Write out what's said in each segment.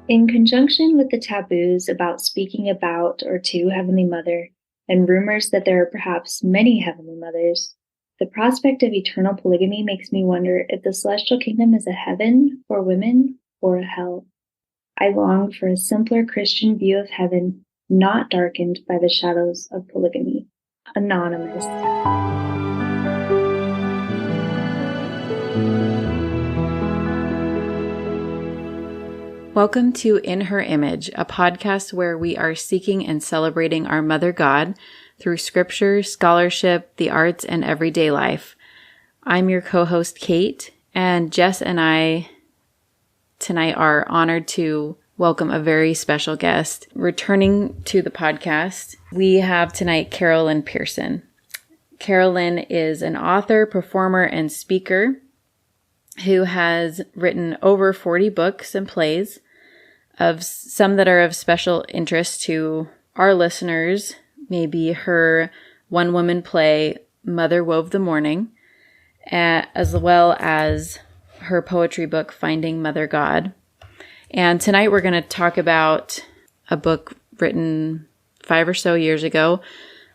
In conjunction with the taboos about speaking about or to Heavenly Mother, and rumors that there are perhaps many Heavenly Mothers, the prospect of eternal polygamy makes me wonder if the celestial kingdom is a heaven for women or a hell. I long for a simpler Christian view of heaven, not darkened by the shadows of polygamy. Anonymous. Welcome to In Her Image, a podcast where we are seeking and celebrating our Mother God through scripture, scholarship, the arts, and everyday life. I'm your co-host, Kate, and Jess and I tonight are honored to welcome a very special guest. Returning to the podcast, we have tonight Lynn Pearson. Lynn is an author, performer, and speaker who has written over 40 books and plays, of some that are of special interest to our listeners. Maybe her one-woman play, Mother Wove the Morning, as well as her poetry book, Finding Mother God. And tonight we're going to talk about a book written 5 or so years ago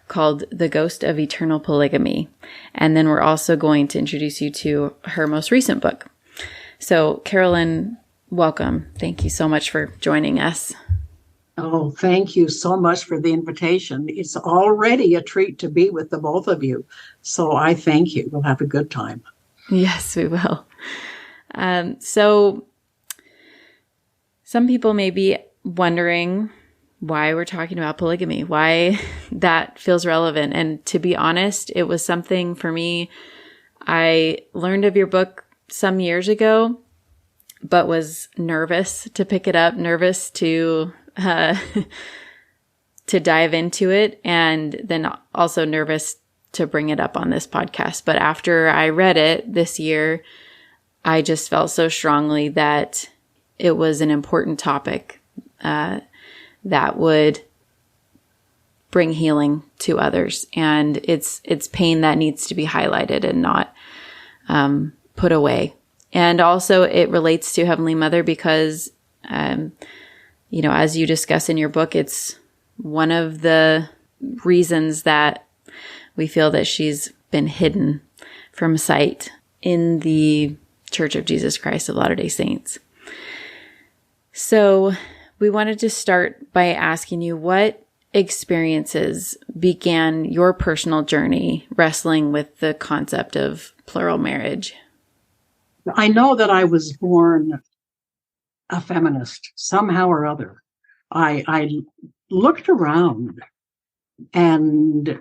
called The Ghost of Eternal Polygamy. And then we're also going to introduce you to her most recent book. So, Lynn, welcome. Thank you so much for joining us. Oh, thank you so much for the invitation. It's already a treat to be with the both of you. So I thank you. We'll have a good time. Yes, we will. So some people may be wondering why we're talking about polygamy, why that feels relevant. And to be honest, it was something for me. I learned of your book some years ago, but was nervous to pick it up, nervous to dive into it, and then also nervous to bring it up on this podcast. But after I read it this year, I just felt so strongly that it was an important topic that would bring healing to others. And it's pain that needs to be highlighted and not put away. And also it relates to Heavenly Mother because, as you discuss in your book, it's one of the reasons that we feel that she's been hidden from sight in the Church of Jesus Christ of Latter-day Saints. So we wanted to start by asking you what experiences began your personal journey wrestling with the concept of plural marriage. I know that I was born a feminist somehow or other. I looked around and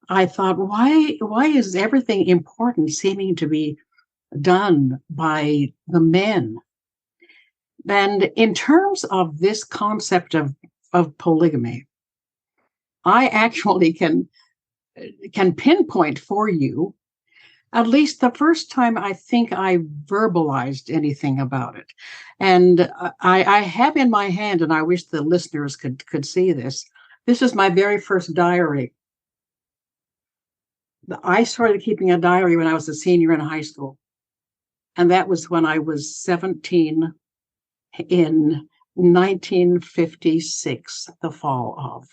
I thought, why is everything important seeming to be done by the men? And in terms of this concept of polygamy, I actually can pinpoint for you at least the first time I think I verbalized anything about it. And I have in my hand, and I wish the listeners could see this. This is my very first diary. I started keeping a diary when I was a senior in high school. And that was when I was 17 in 1956, the fall of.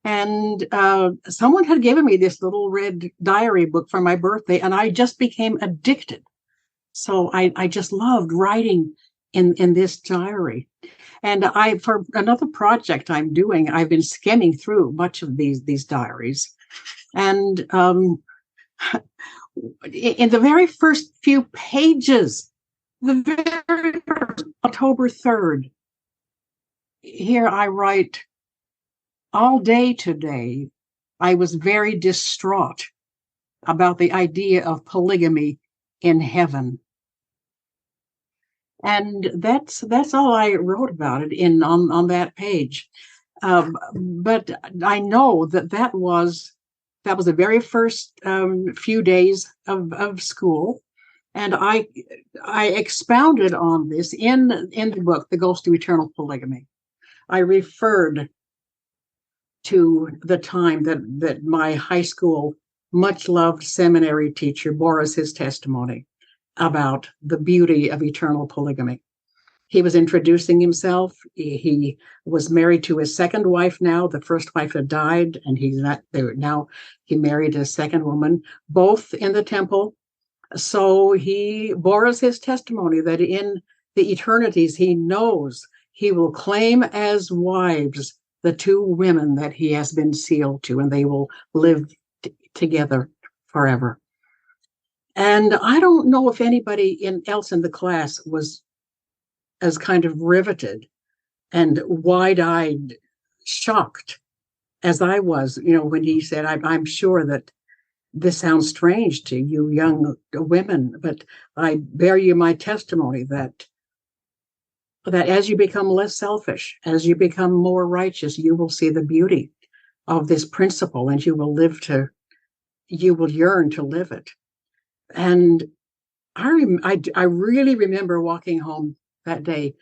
And someone had given me this little red diary book for my birthday, and I just became addicted. So I just loved writing in this diary. And for another project I'm doing, I've been skimming through much of these diaries. And in the very first few pages, the very first, October 3rd, here I write, all day today, I was very distraught about the idea of polygamy in heaven. And that's all I wrote about it on that page. But I know that was the very first few days of school. And I expounded on this in the book, The Ghost of Eternal Polygamy. I referred to the time that my high school much-loved seminary teacher bore us his testimony about the beauty of eternal polygamy. He was introducing himself. He was married to his second wife now. The first wife had died, and he's not there now. He married a second woman, both in the temple. So he bore us his testimony that in the eternities he knows he will claim as wives the two women that he has been sealed to, and they will live together forever. And I don't know if anybody else in the class was as kind of riveted and wide-eyed, shocked as I was, when he said, I'm sure that this sounds strange to you young women, but I bear you my testimony that as you become less selfish, as you become more righteous, you will see the beauty of this principle, and you will yearn to live it. And I really remember walking home that day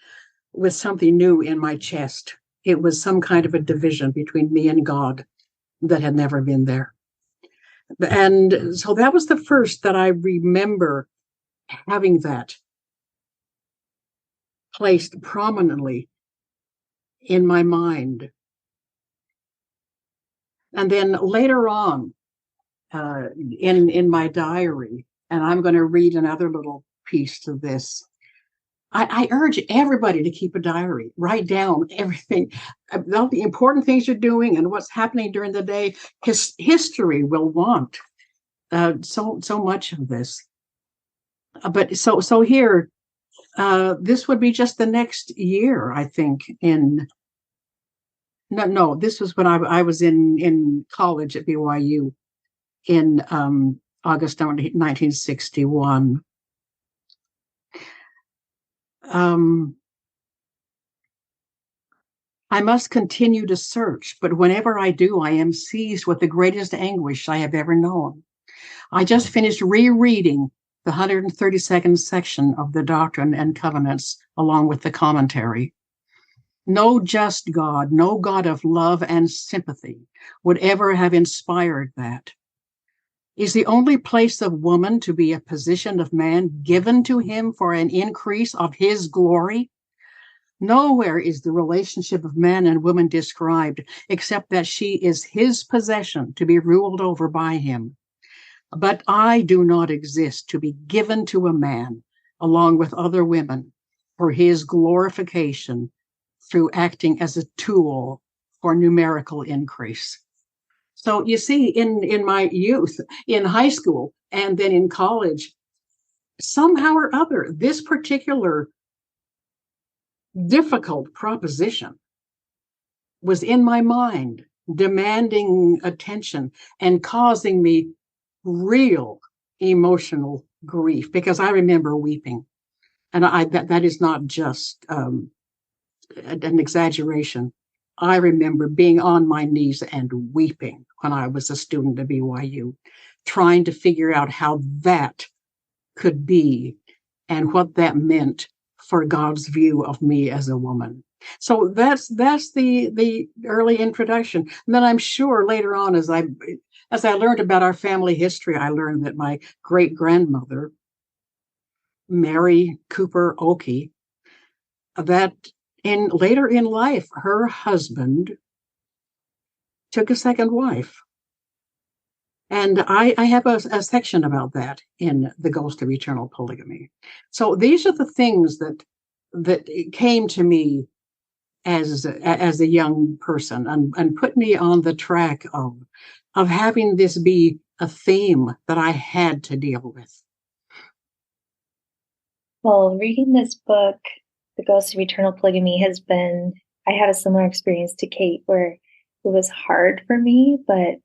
with something new in my chest. It was some kind of a division between me and God that had never been there. And so that was the first that I remember having that placed prominently in my mind. And then later on, in my diary, and I'm going to read another little piece to this. I urge everybody to keep a diary, write down everything, all the important things you're doing and what's happening during the day. History will want so much of this. But so here, this would be just the next year, I think. No, this was when I was in college at BYU in August 1961. I must continue to search, but whenever I do, I am seized with the greatest anguish I have ever known. I just finished rereading the 132nd section of the Doctrine and Covenants along with the commentary. No just God, no God of love and sympathy would ever have inspired that. Is the only place of woman to be a position of man given to him for an increase of his glory? Nowhere is the relationship of man and woman described except that she is his possession to be ruled over by him. But I do not exist to be given to a man along with other women for his glorification through acting as a tool for numerical increase. So you see, in my youth, in high school, and then in college, somehow or other, this particular difficult proposition was in my mind, demanding attention and causing me real emotional grief, because I remember weeping. And that is not just an exaggeration. I remember being on my knees and weeping when I was a student at BYU, trying to figure out how that could be and what that meant for God's view of me as a woman. So that's the early introduction. And then I'm sure later on, as I learned about our family history, I learned that my great-grandmother, Mary Cooper Oakey, that later in life, her husband took a second wife. And I have a section about that in The Ghost of Eternal Polygamy. So these are the things that came to me as a young person and put me on the track of having this be a theme that I had to deal with. Well, reading this book, The Ghost of Eternal Polygamy, I had a similar experience to Kate, where it was hard for me, but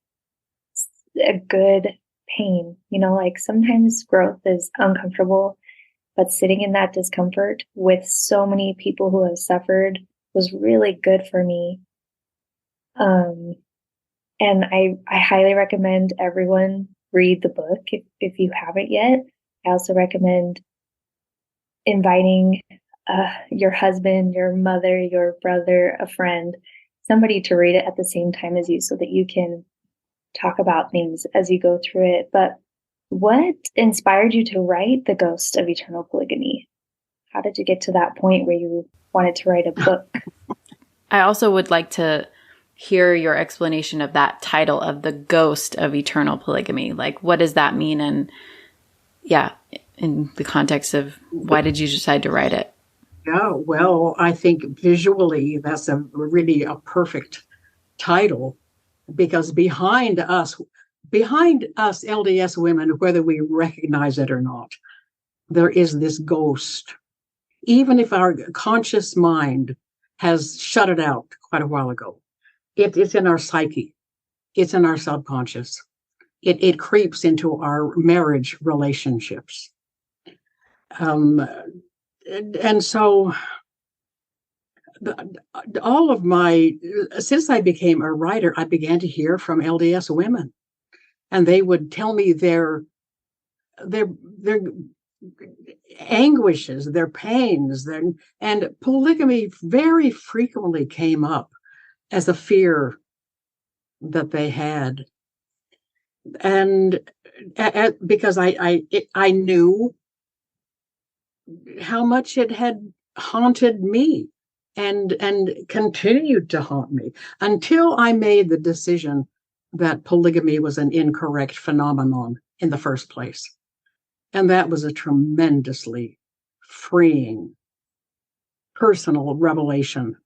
a good pain. Like sometimes growth is uncomfortable, but sitting in that discomfort with so many people who have suffered was really good for me. And I highly recommend everyone read the book if you haven't yet. I also recommend inviting your husband, your mother, your brother, a friend, somebody to read it at the same time as you so that you can talk about things as you go through it. But what inspired you to write The Ghost of Eternal Polygamy? how did you get to that point where you wanted to write a book? I also would like to hear your explanation of that title of The Ghost of Eternal Polygamy. Like, what does that mean? And yeah, in the context of why did you decide to write it? Yeah, well, I think visually that's really a perfect title, because behind us LDS women, whether we recognize it or not, there is this ghost. Even if our conscious mind has shut it out quite a while ago, it's in our psyche, it's in our subconscious. It creeps into our marriage relationships. And so all of since I became a writer, I began to hear from LDS women, and they would tell me their anguishes, their pains, and polygamy very frequently came up as a fear that they had. And because I knew how much it had haunted me and continued to haunt me until I made the decision that polygamy was an incorrect phenomenon in the first place. And that was a tremendously freeing personal revelation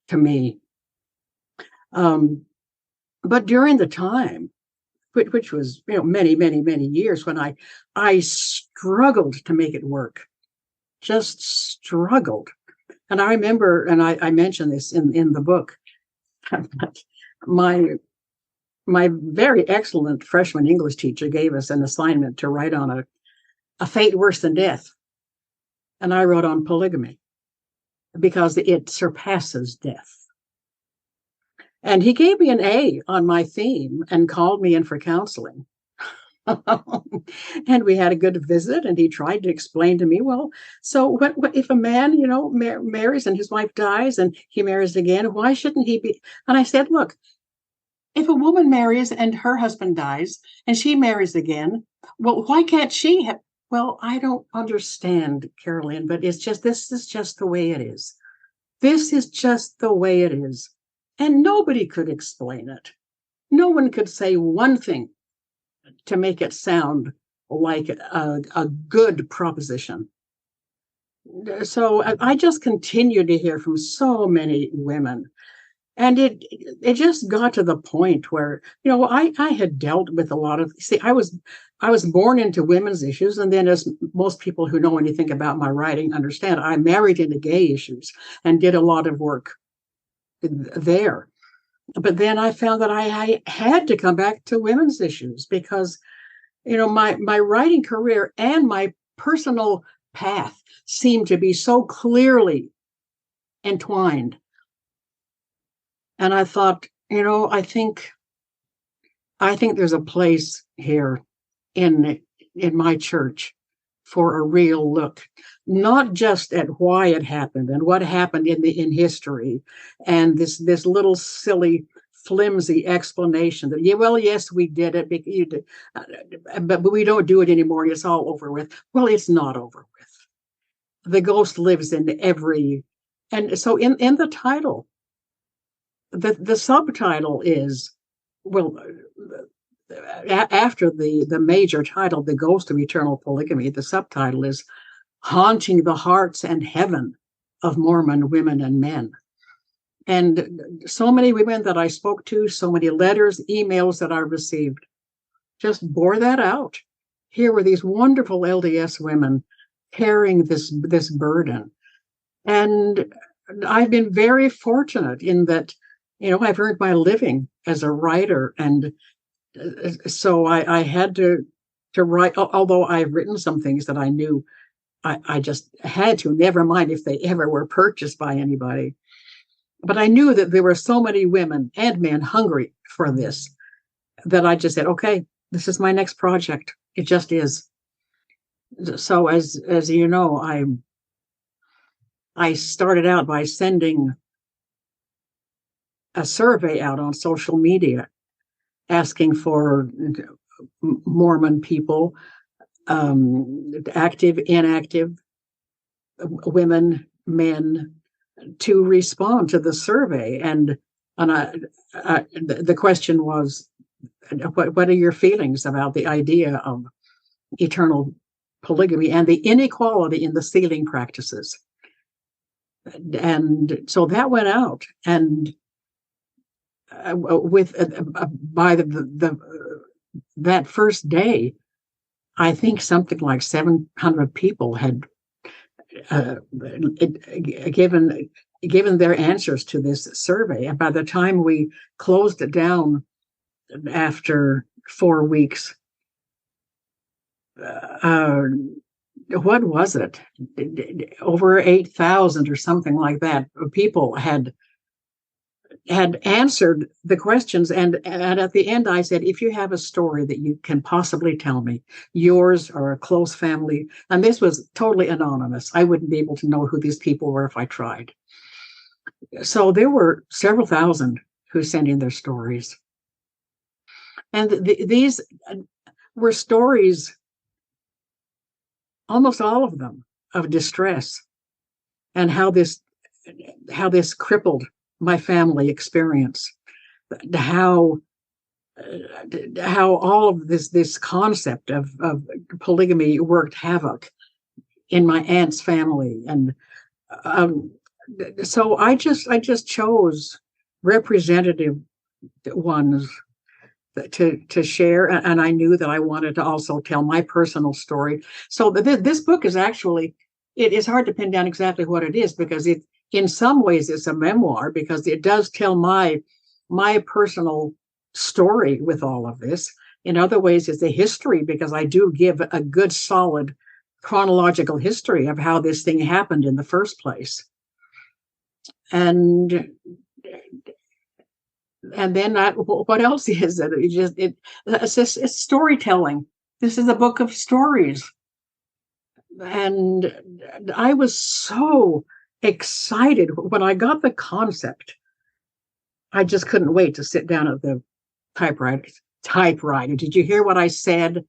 to me. But during the time, which was many, many, many years, when I struggled to make it work, just struggled. And I remember, and I mentioned this in the book, my very excellent freshman English teacher gave us an assignment to write on a fate worse than death. And I wrote on polygamy because it surpasses death. And he gave me an A on my theme and called me in for counseling. And we had a good visit, and he tried to explain to me, well, so what if a man, marries and his wife dies and he marries again, why shouldn't he be? And I said, look, if a woman marries and her husband dies and she marries again, well, why can't she have? Well, I don't understand, Carolyn, but this is just the way it is. This is just the way it is. And nobody could explain it. No one could say one thing to make it sound like a good proposition. So I just continued to hear from so many women. And it just got to the point where, I had dealt with a lot of, I was born into women's issues. And then, as most people who know anything about my writing understand, I married into gay issues and did a lot of work there. But then I found that I had to come back to women's issues because, my writing career and my personal path seemed to be so clearly entwined. And I thought, I think there's a place here in my church for a real look, not just at why it happened and what happened in history, and this little silly flimsy explanation that yes, we did it, but we don't do it anymore. It's all over with. Well, it's not over with. The ghost lives in every, and so in the title, the subtitle is, well, after the major title, The Ghost of Eternal Polygamy, the subtitle is Haunting the Hearts and Heaven of Mormon Women and Men. And so many women that I spoke to, so many letters, emails that I received, just bore that out. Here were these wonderful LDS women carrying this burden. And I've been very fortunate in that, I've earned my living as a writer. And so I had to write, although I've written some things that I knew I just had to, never mind if they ever were purchased by anybody. But I knew that there were so many women and men hungry for this that I just said, okay, this is my next project. It just is. So as you know, I started out by sending a survey out on social media asking for Mormon people, active, inactive, women, men, to respond to the survey. And the question was, what are your feelings about the idea of eternal polygamy and the inequality in the sealing practices? And so that went out, and by that first day, I think something like 700 people had given their answers to this survey. And by the time we closed it down after 4 weeks, what was it? Over 8,000 or something like that people had answered the questions. And at the end, I said, if you have a story that you can possibly tell me, yours or a close family, and this was totally anonymous. I wouldn't be able to know who these people were if I tried. So there were several thousand who sent in their stories. And these were stories, almost all of them, of distress, and how this crippled my family experience, how all of this concept of polygamy worked havoc in my aunt's family. And so I just chose representative ones to share, and I knew that I wanted to also tell my personal story. So this book is actually, it is hard to pin down exactly what it is, because it, in some ways, it's a memoir, because it does tell my personal story with all of this. In other ways, it's a history, because I do give a good, solid chronological history of how this thing happened in the first place. And then what else is it? It's storytelling. This is a book of stories. And I was so excited when I got the concept. I just couldn't wait to sit down at the typewriter. Did you hear what I said?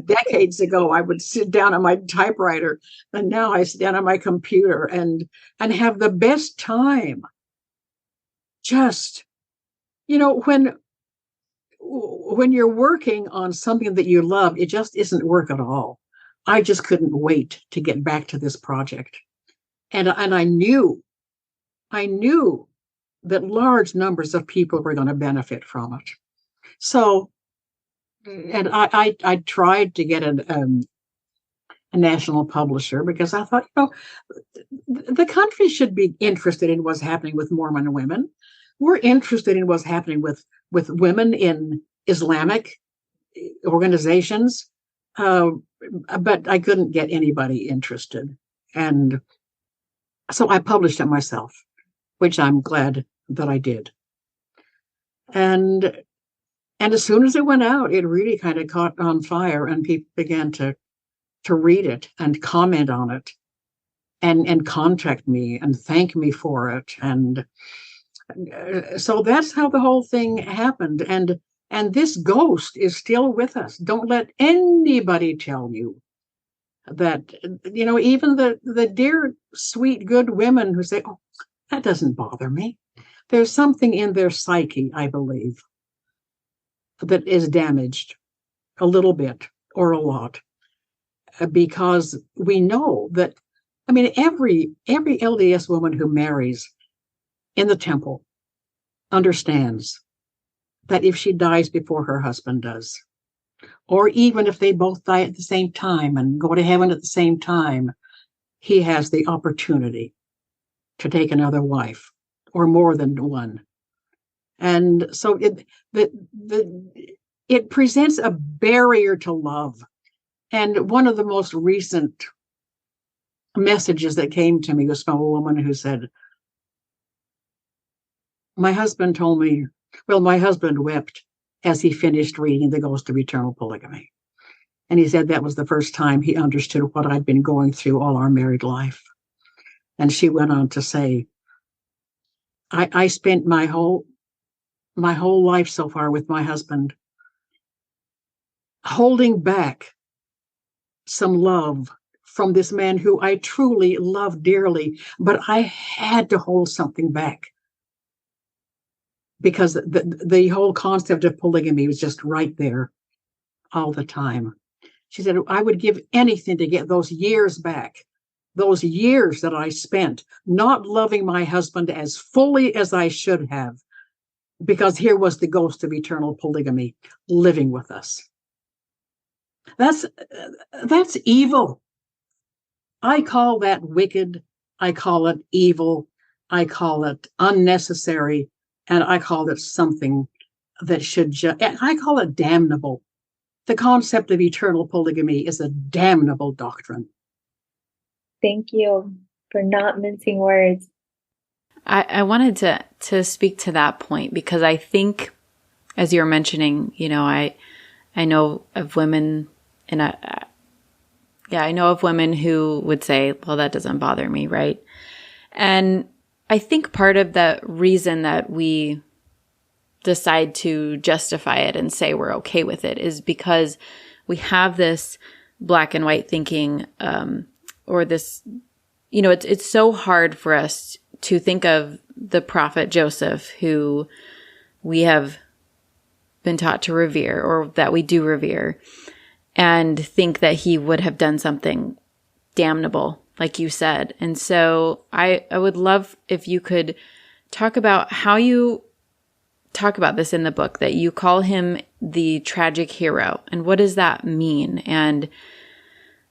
Decades ago, I would sit down at my typewriter, and now I sit down at my computer and have the best time. Just, when you're working on something that you love, it just isn't work at all. I just couldn't wait to get back to this project. And I knew that large numbers of people were going to benefit from it. So, and I tried to get a national publisher, because I thought, the country should be interested in what's happening with Mormon women. We're interested in what's happening with women in Islamic organizations, but I couldn't get anybody interested. And so I published it myself, which I'm glad that I did. And as soon as it went out, it really kind of caught on fire, and people began to read it and comment on it and contact me and thank me for it. And so that's how the whole thing happened. And this ghost is still with us. Don't let anybody tell you that, even the dear, sweet, good women who say, oh, that doesn't bother me. There's something in their psyche, I believe, that is damaged a little bit or a lot, because we know that, every LDS woman who marries in the temple understands that if she dies before her husband does, or even if they both die at the same time and go to heaven at the same time, he has the opportunity to take another wife, or more than one. And so it presents a barrier to love. And one of the most recent messages that came to me was from a woman who said, my husband wept as he finished reading The Ghost of Eternal Polygamy. And he said that was the first time he understood what I'd been going through all our married life. And she went on to say, I spent my whole life so far with my husband holding back some love from this man who I truly loved dearly, but I had to hold something back because the whole concept of polygamy was just right there all the time. She said, I would give anything to get those years back, those years that I spent not loving my husband as fully as I should have, because here was the ghost of eternal polygamy living with us. That's evil. I call that wicked. I call it evil. I call it unnecessary. And I call it something that I call it damnable. The concept of eternal polygamy is a damnable doctrine. Thank you for not mincing words. I wanted to speak to that point because I think, as you're mentioning, I know of women, and I know of women who would say, well, that doesn't bother me, right? And I think part of the reason that we decide to justify it and say we're okay with it is because we have this black and white thinking, or this, it's so hard for us to think of the prophet Joseph, who we have been taught to revere, or that we do revere, and think that he would have done something damnable, like you said. And so I would love if you could talk about how you talk about this in the book, that you call him the tragic hero. And what does that mean? And,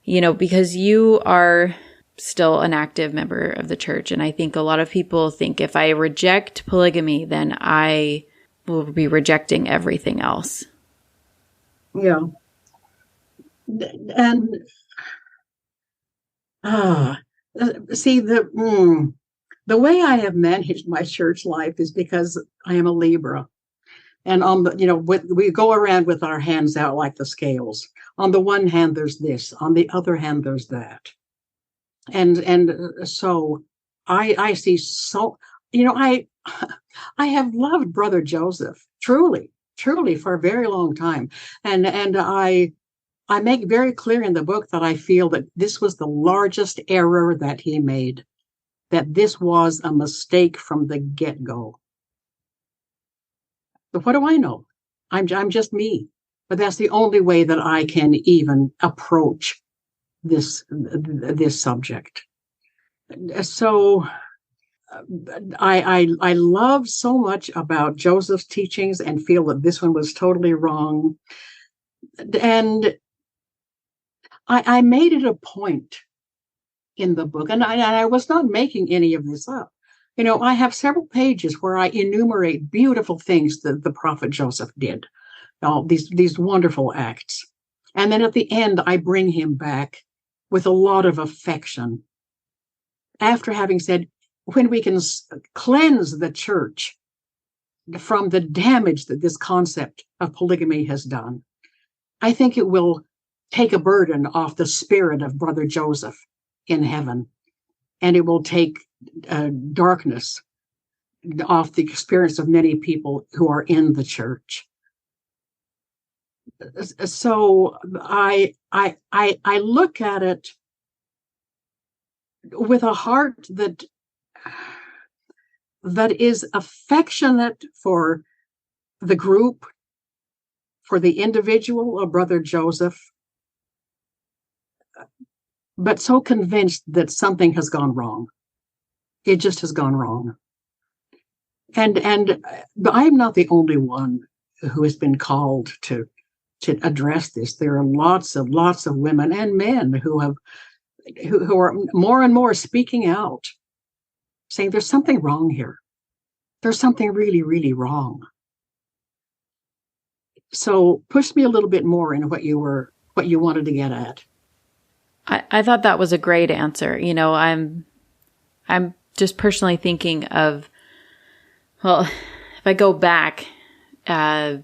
because you are still an active member of the church. And I think a lot of people think if I reject polygamy, then I will be rejecting everything else. Yeah. And see, the way I have managed my church life is because I am a Libra. And on the, we go around with our hands out like the scales. On the one hand, there's this. On the other hand, there's that. And so I see so, I have loved Brother Joseph, truly for a very long time. And I make very clear in the book that I feel that this was the largest error that he made, that this was a mistake from the get-go. But what do I know? I'm just me. But that's the only way that I can even approach this subject. So I love so much about Joseph's teachings and feel that this one was totally wrong. And I made it a point in the book, and I was not making any of this up. I have several pages where I enumerate beautiful things that the prophet Joseph did, all these wonderful acts. And then at the end, I bring him back with a lot of affection, after having said, when we can cleanse the church from the damage that this concept of polygamy has done, I think it will take a burden off the spirit of Brother Joseph in heaven, and it will take darkness off the experience of many people who are in the church. So I look at it with a heart that is affectionate for the group, for the individual of Brother Joseph, but so convinced that something has gone wrong. It just has gone wrong. And I'm not the only one who has been called to address this. There are lots of women and men who are more and more speaking out, saying there's something wrong here. There's something really, really wrong. So push me a little bit more in what you wanted to get at. I thought that was a great answer. I'm just personally thinking of, well, if I go back to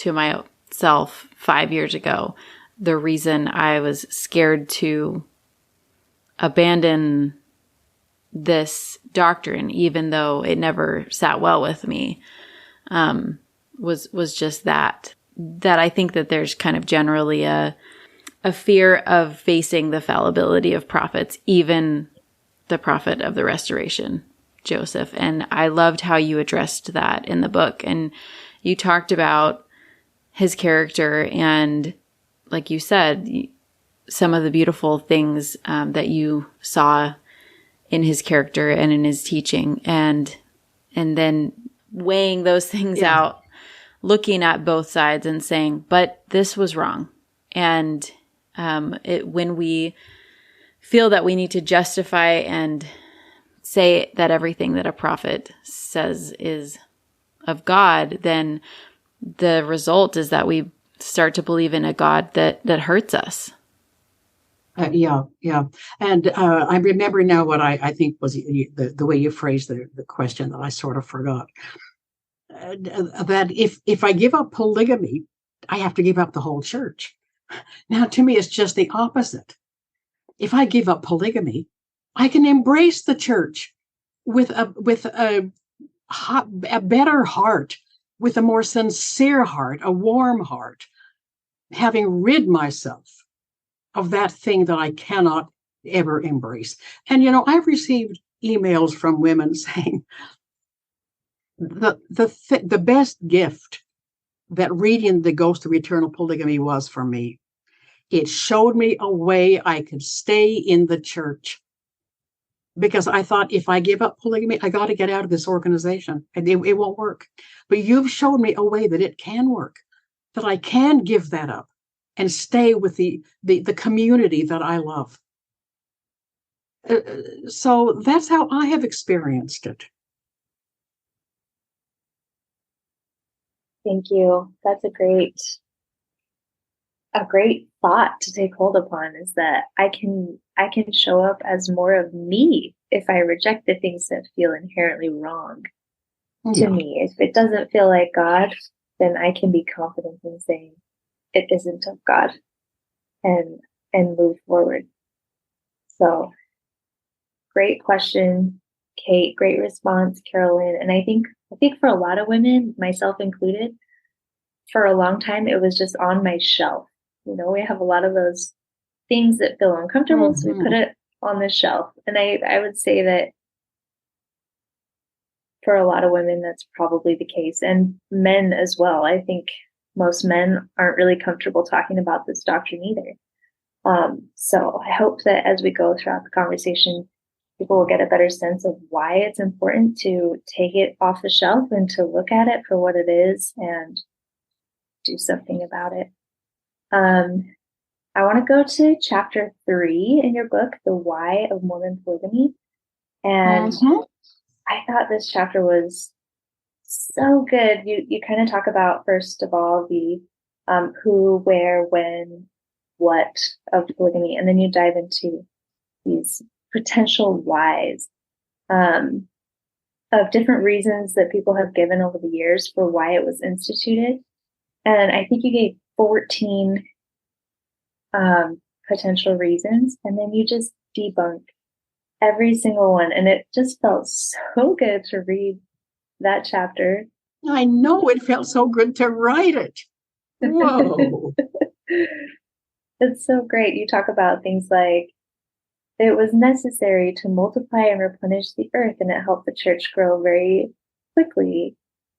myself 5 years ago, the reason I was scared to abandon this doctrine, even though it never sat well with me, was just that I think that there's kind of generally a a fear of facing the fallibility of prophets, even the prophet of the restoration, Joseph. And I loved how you addressed that in the book. And you talked about his character and, like you said, some of the beautiful things that you saw in his character and in his teaching, and then weighing those things out, looking at both sides and saying, but this was wrong. And when we feel that we need to justify and say that everything that a prophet says is of God, then the result is that we start to believe in a God that hurts us. Yeah. And I remember now what I think was the way you phrased the question that I sort of forgot. That if I give up polygamy, I have to give up the whole church. Now, to me, it's just the opposite. If I give up polygamy, I can embrace the church with a better heart, with a more sincere heart, a warm heart, having rid myself of that thing that I cannot ever embrace. And, I've received emails from women saying the best gift that reading The Ghost of Eternal Polygamy was for me. It showed me a way I could stay in the church, because I thought, if I give up polygamy, I got to get out of this organization and it won't work. But you've shown me a way that it can work, that I can give that up and stay with the community that I love. So that's how I have experienced it. Thank you. That's a great thought to take hold upon, is that I can show up as more of me if I reject the things that feel inherently wrong to me. If it doesn't feel like God, then I can be confident in saying it isn't of God, and move forward. So great question, Kate. Great response, Carolyn. And I think for a lot of women, myself included, for a long time, it was just on my shelf. We have a lot of those things that feel uncomfortable, so we put it on the shelf. And I would say that for a lot of women, that's probably the case, and men as well. I think most men aren't really comfortable talking about this doctrine either. So I hope that as we go throughout the conversation, people will get a better sense of why it's important to take it off the shelf and to look at it for what it is and do something about it. I want to go to chapter 3 in your book, The Why of Mormon Polygamy. And I thought this chapter was so good. You kind of talk about, first of all, the who, where, when, what of polygamy, and then you dive into these potential whys of different reasons that people have given over the years for why it was instituted. And I think you gave 14 potential reasons, and then you just debunk every single one. And it just felt so good to read that chapter. I know, it felt so good to write it. Whoa. It's so great. You talk about things like, it was necessary to multiply and replenish the earth, and it helped the church grow very quickly.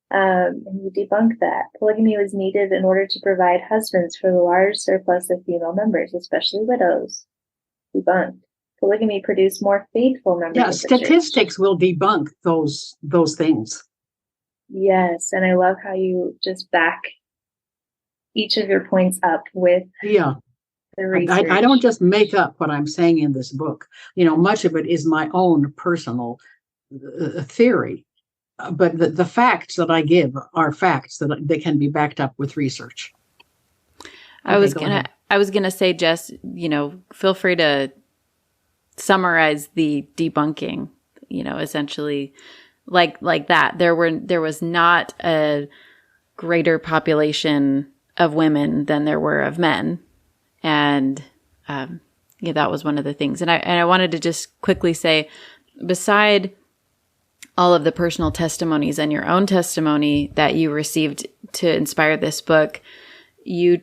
And you debunk that. Polygamy was needed in order to provide husbands for the large surplus of female members, especially widows. Debunked. Polygamy produced more faithful members. Yeah, of the statistics church. will debunk those things. Yes, and I love how you just back each of your points up with the research. I don't just make up what I'm saying in this book. Much of it is my own personal theory. But the facts that I give are facts that they can be backed up with research. I was gonna say, Jess, feel free to summarize the debunking. Essentially, like that. There was not a greater population of women than there were of men, and that was one of the things. And I wanted to just quickly say, beside all of the personal testimonies and your own testimony that you received to inspire this book, you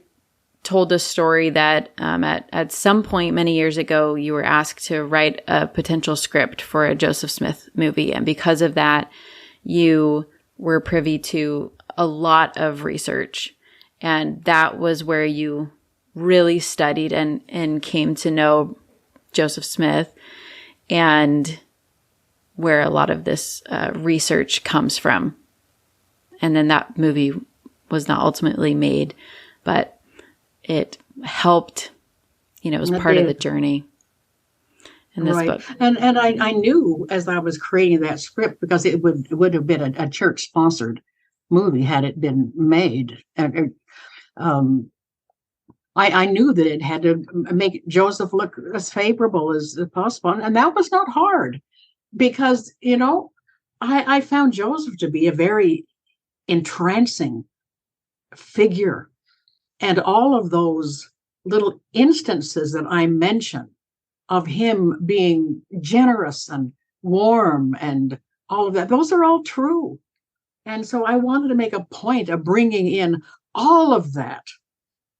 told a story that at some point many years ago, you were asked to write a potential script for a Joseph Smith movie. And because of that, you were privy to a lot of research. And that was where you really studied and came to know Joseph Smith, and where a lot of this research comes from. And then that movie was not ultimately made, but it helped, it was part of the journey in this book. And I knew as I was creating that script, because it would have been a church-sponsored movie had it been made. I knew that it had to make Joseph look as favorable as possible. And that was not hard, because, I found Joseph to be a very entrancing figure. And all of those little instances that I mentioned of him being generous and warm and all of that, those are all true. And so I wanted to make a point of bringing in all of that,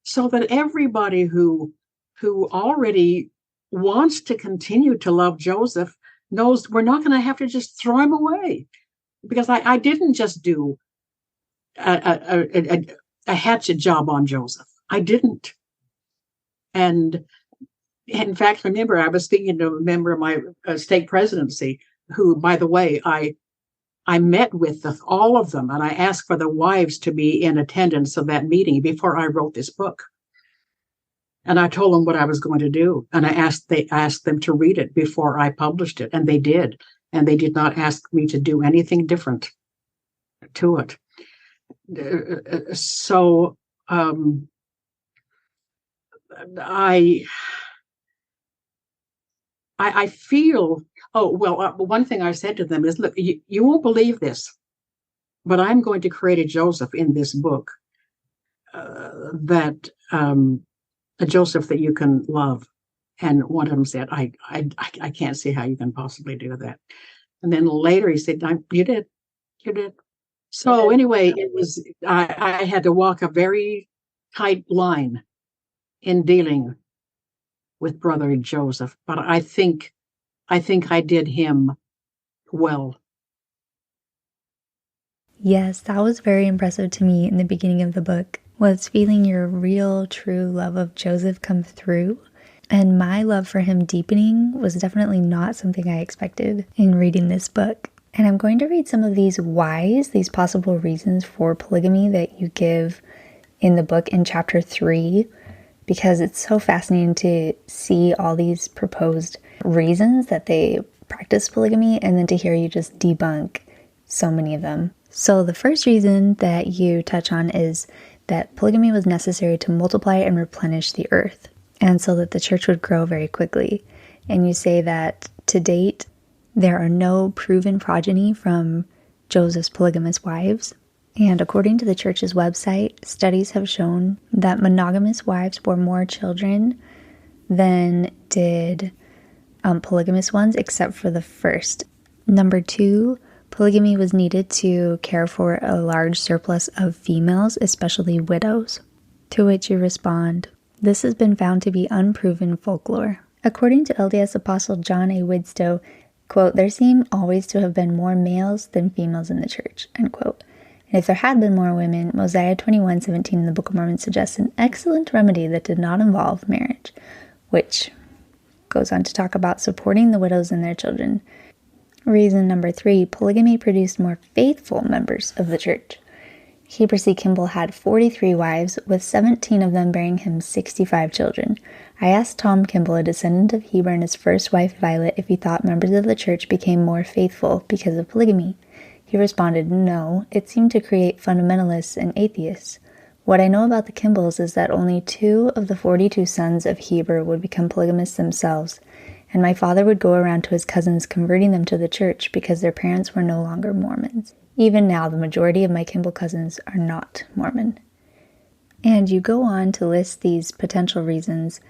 so that everybody who already wants to continue to love Joseph knows we're not going to have to just throw him away. Because I didn't just do a hatchet job on Joseph. I didn't. And in fact, remember, I was speaking to a member of my stake presidency, who, by the way, I met with all of them, and I asked for the wives to be in attendance of that meeting before I wrote this book. And I told them what I was going to do. And I asked them to read it before I published it. And they did. And they did not ask me to do anything different to it. So I feel, one thing I said to them is, look, you won't believe this, but I'm going to create a Joseph in this book, a Joseph that you can love. And one of them said, I can't see how you can possibly do that. And then later he said, you did. So anyway, it was, I had to walk a very tight line in dealing with Brother Joseph, but I think I did him well. Yes, that was very impressive to me in the beginning of the book, was feeling your real, true love of Joseph come through. And my love for him deepening was definitely not something I expected in reading this book. And I'm going to read some of these whys, these possible reasons for polygamy that you give in the book in chapter 3, because it's so fascinating to see all these proposed reasons that they practice polygamy, and then to hear you just debunk so many of them. So the first reason that you touch on is that polygamy was necessary to multiply and replenish the earth, and so that the church would grow very quickly. And you say that to date, there are no proven progeny from Joseph's polygamous wives. And according to the church's website, studies have shown that monogamous wives bore more children than did polygamous ones, except for the first. Number 2, polygamy was needed to care for a large surplus of females, especially widows. To which you respond, this has been found to be unproven folklore. According to LDS Apostle John A. Widstow, quote, there seem always to have been more males than females in the church, unquote. And if there had been more women, Mosiah 21:17 in the Book of Mormon suggests an excellent remedy that did not involve marriage, which goes on to talk about supporting the widows and their children. Reason number 3, polygamy produced more faithful members of the church. Heber C. Kimball had 43 wives, with 17 of them bearing him 65 children. I asked Tom Kimball, a descendant of Heber and his first wife Violet, if he thought members of the church became more faithful because of polygamy. He responded, no, it seemed to create fundamentalists and atheists. What I know about the Kimballs is that only 2 of the 42 sons of Heber would become polygamists themselves, and my father would go around to his cousins converting them to the church because their parents were no longer Mormons. Even now, the majority of my Kimball cousins are not Mormon. And you go on to list these potential reasons.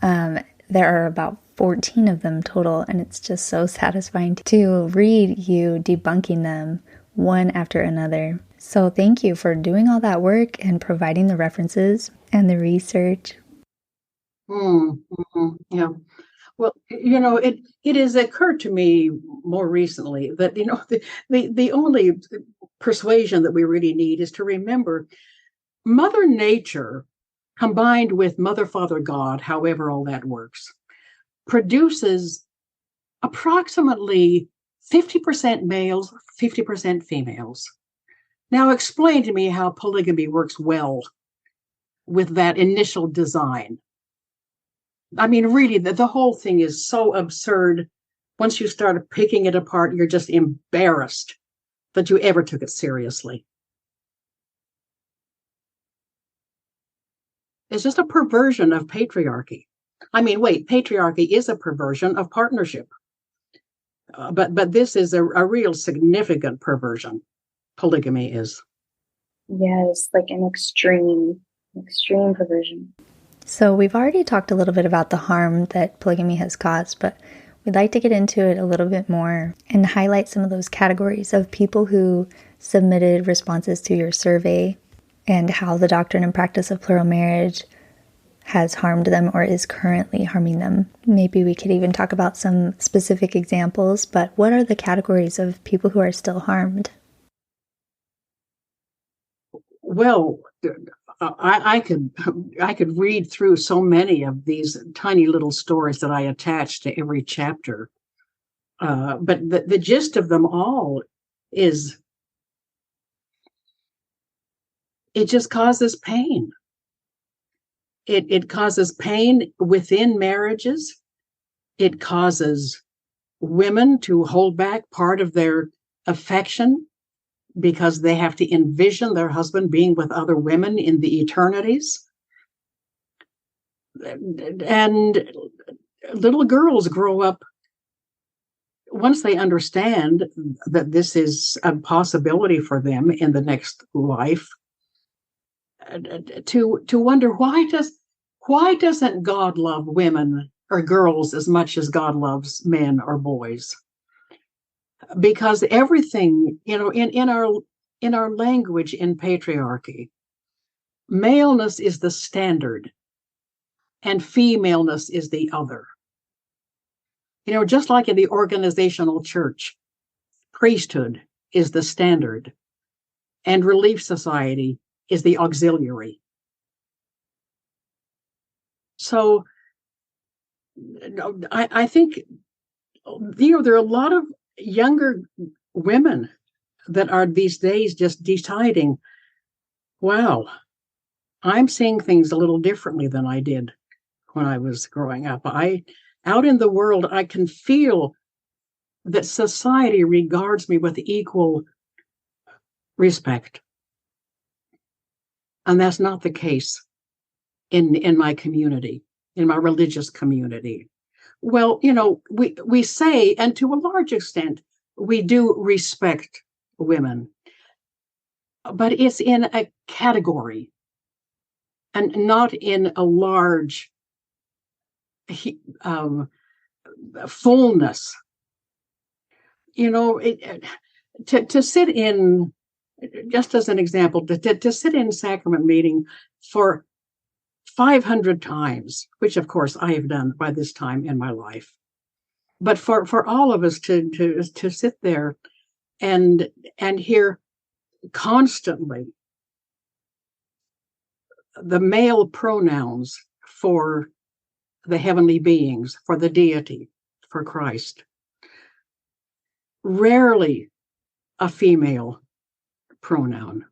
There are about 14 of them total, and it's just so satisfying to read you debunking them one after another. So thank you for doing all that work and providing the references and the research. Yeah. Well, it has occurred to me more recently that, the only persuasion that we really need is to remember Mother Nature combined with Mother, Father, God, however all that works, produces approximately 50% males, 50% females. Now explain to me how polygamy works well with that initial design. I mean, really, the whole thing is so absurd. Once you start picking it apart, you're just embarrassed that you ever took it seriously. It's just a perversion of patriarchy. I mean, wait, patriarchy is a perversion of partnership. But this is a real significant perversion. Polygamy is. Yes, like an extreme perversion. So we've already talked a little bit about the harm that polygamy has caused, but we'd like to get into it a little bit more and highlight some of those categories of people who submitted responses to your survey and how the doctrine and practice of plural marriage has harmed them or is currently harming them. Maybe we could even talk about some specific examples, but what are the categories of people who are still harmed? Well, I could read through so many of these tiny little stories that I attach to every chapter. But the gist of them all is it just causes pain. It causes pain within marriages. It causes women to hold back part of their affection because they have to envision their husband being with other women in the eternities. And little girls grow up, once they understand that this is a possibility for them in the next life, to wonder why doesn't God love women or girls as much as God loves men or boys? Because everything, in our language in patriarchy, maleness is the standard and femaleness is the other. Just like in the organizational church, priesthood is the standard and relief society is the auxiliary. So I think, there are a lot of younger women that are these days just deciding, wow, I'm seeing things a little differently than I did when I was growing up. Out in the world, I can feel that society regards me with equal respect. And that's not the case in my community, in my religious community. Well, we say, and to a large extent, we do respect women, but it's in a category and not in a large fullness. To sit in, just as an example, to sit in sacrament meeting for 500 times, which of course I have done by this time in my life. But for all of us to sit there and hear constantly the male pronouns for the heavenly beings, for the deity, for Christ, rarely a female pronoun.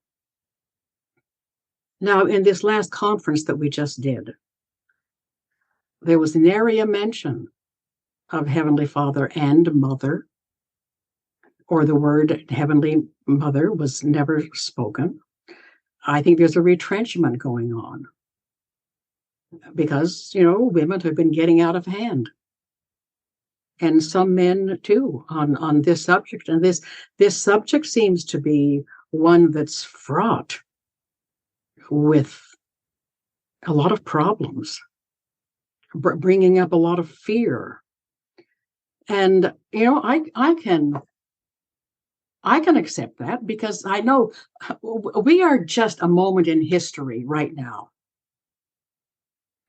Now, in this last conference that we just did, there was nary a mention of Heavenly Father and Mother, or the word Heavenly Mother was never spoken. I think there's a retrenchment going on because, women have been getting out of hand. And some men too on this subject. And this subject seems to be one that's fraught with a lot of problems, bringing up a lot of fear. And, I can I can accept that because I know we are just a moment in history right now.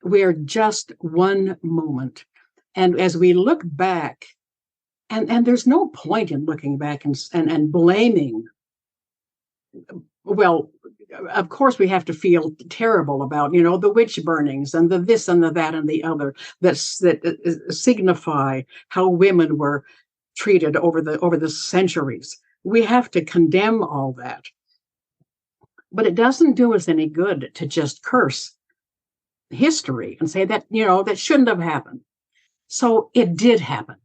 We are just one moment. And as we look back, and there's no point in looking back and blaming. Well, of course, we have to feel terrible about, the witch burnings and the this and the that and the other that signify how women were treated over the centuries. We have to condemn all that. But it doesn't do us any good to just curse history and say that, that shouldn't have happened. So it did happen.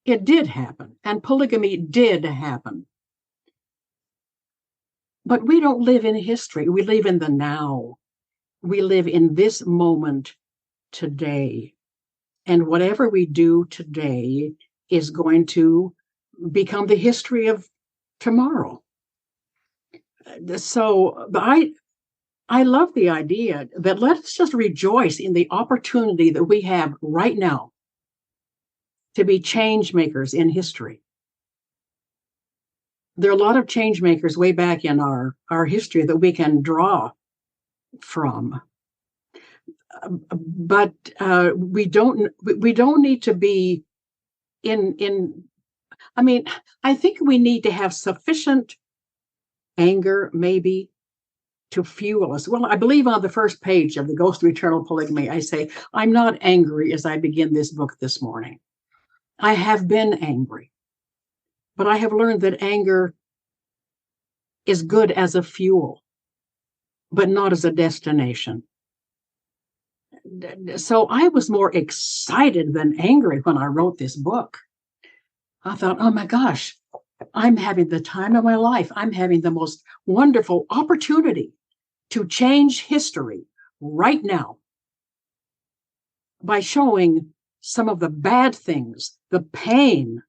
It did happen. And polygamy did happen. But we don't live in history. We live in the now. We live in this moment today. And whatever we do today is going to become the history of tomorrow. So I love the idea that let's just rejoice in the opportunity that we have right now to be change makers in history. There are a lot of change makers way back in our history that we can draw from. But we don't need to be in. I mean, I think we need to have sufficient anger, maybe, to fuel us. Well, I believe on the first page of the Ghost of Eternal Polygamy, I say, I'm not angry as I begin this book this morning. I have been angry, but I have learned that anger is good as a fuel, but not as a destination. So I was more excited than angry when I wrote this book. I thought, oh my gosh, I'm having the time of my life. I'm having the most wonderful opportunity to change history right now by showing some of the bad things, the pain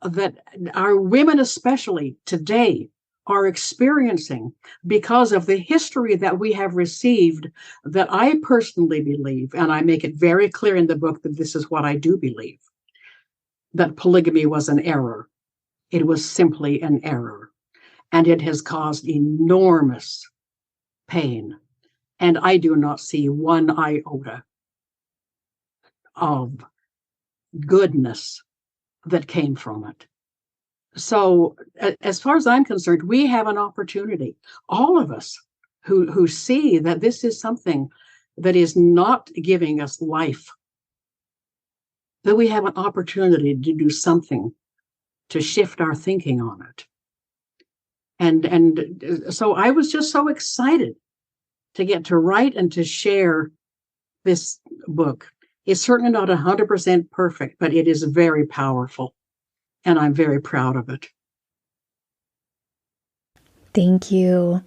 that our women, especially today, are experiencing because of the history that we have received, that I personally believe, and I make it very clear in the book that this is what I do believe, that polygamy was an error. It was simply an error, and it has caused enormous pain. And I do not see one iota of goodness that came from it. So as far as I'm concerned, we have an opportunity, all of us who see that this is something that is not giving us life, that we have an opportunity to do something to shift our thinking on it. And so I was just so excited to get to write and to share this book. It's certainly not 100% perfect, but it is very powerful. And I'm very proud of it. Thank you.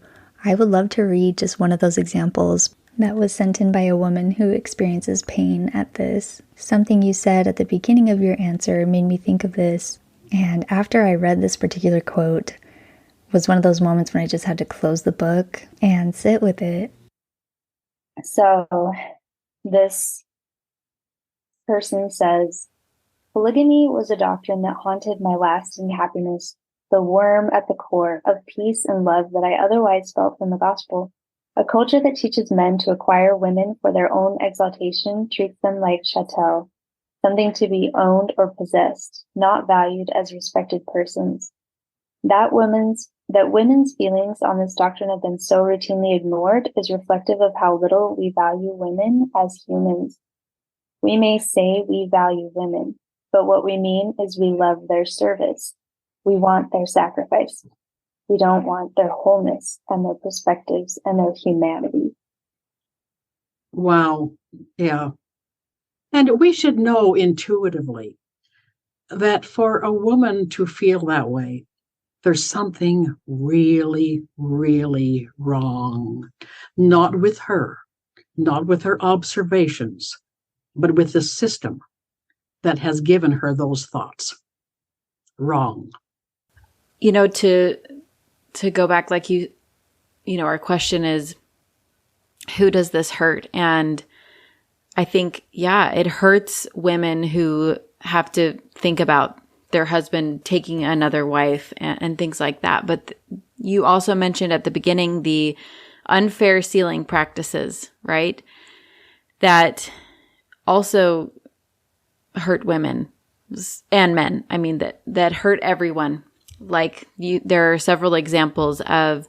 I would love to read just one of those examples that was sent in by a woman who experiences pain at this. Something you said at the beginning of your answer made me think of this. And after I read this particular quote, was one of those moments when I just had to close the book and sit with it. So this person says, polygamy was a doctrine that haunted my lasting happiness, the worm at the core of peace and love that I otherwise felt from the gospel. A culture that teaches men to acquire women for their own exaltation treats them like chattel, something to be owned or possessed, not valued as respected persons. That women's feelings on this doctrine have been so routinely ignored is reflective of how little we value women as humans. We may say we value women, but what we mean is we love their service. We want their sacrifice. We don't want their wholeness and their perspectives and their humanity. Wow. Yeah. And we should know intuitively that for a woman to feel that way, there's something really, really wrong. Not with her, not with her observations, but with the system that has given her those thoughts. Wrong. To go back, like our question is, who does this hurt? And I think, it hurts women who have to think about their husband taking another wife and things like that. But you also mentioned at the beginning the unfair sealing practices, right? That also hurt women and men. I mean, that hurt everyone. Like there are several examples of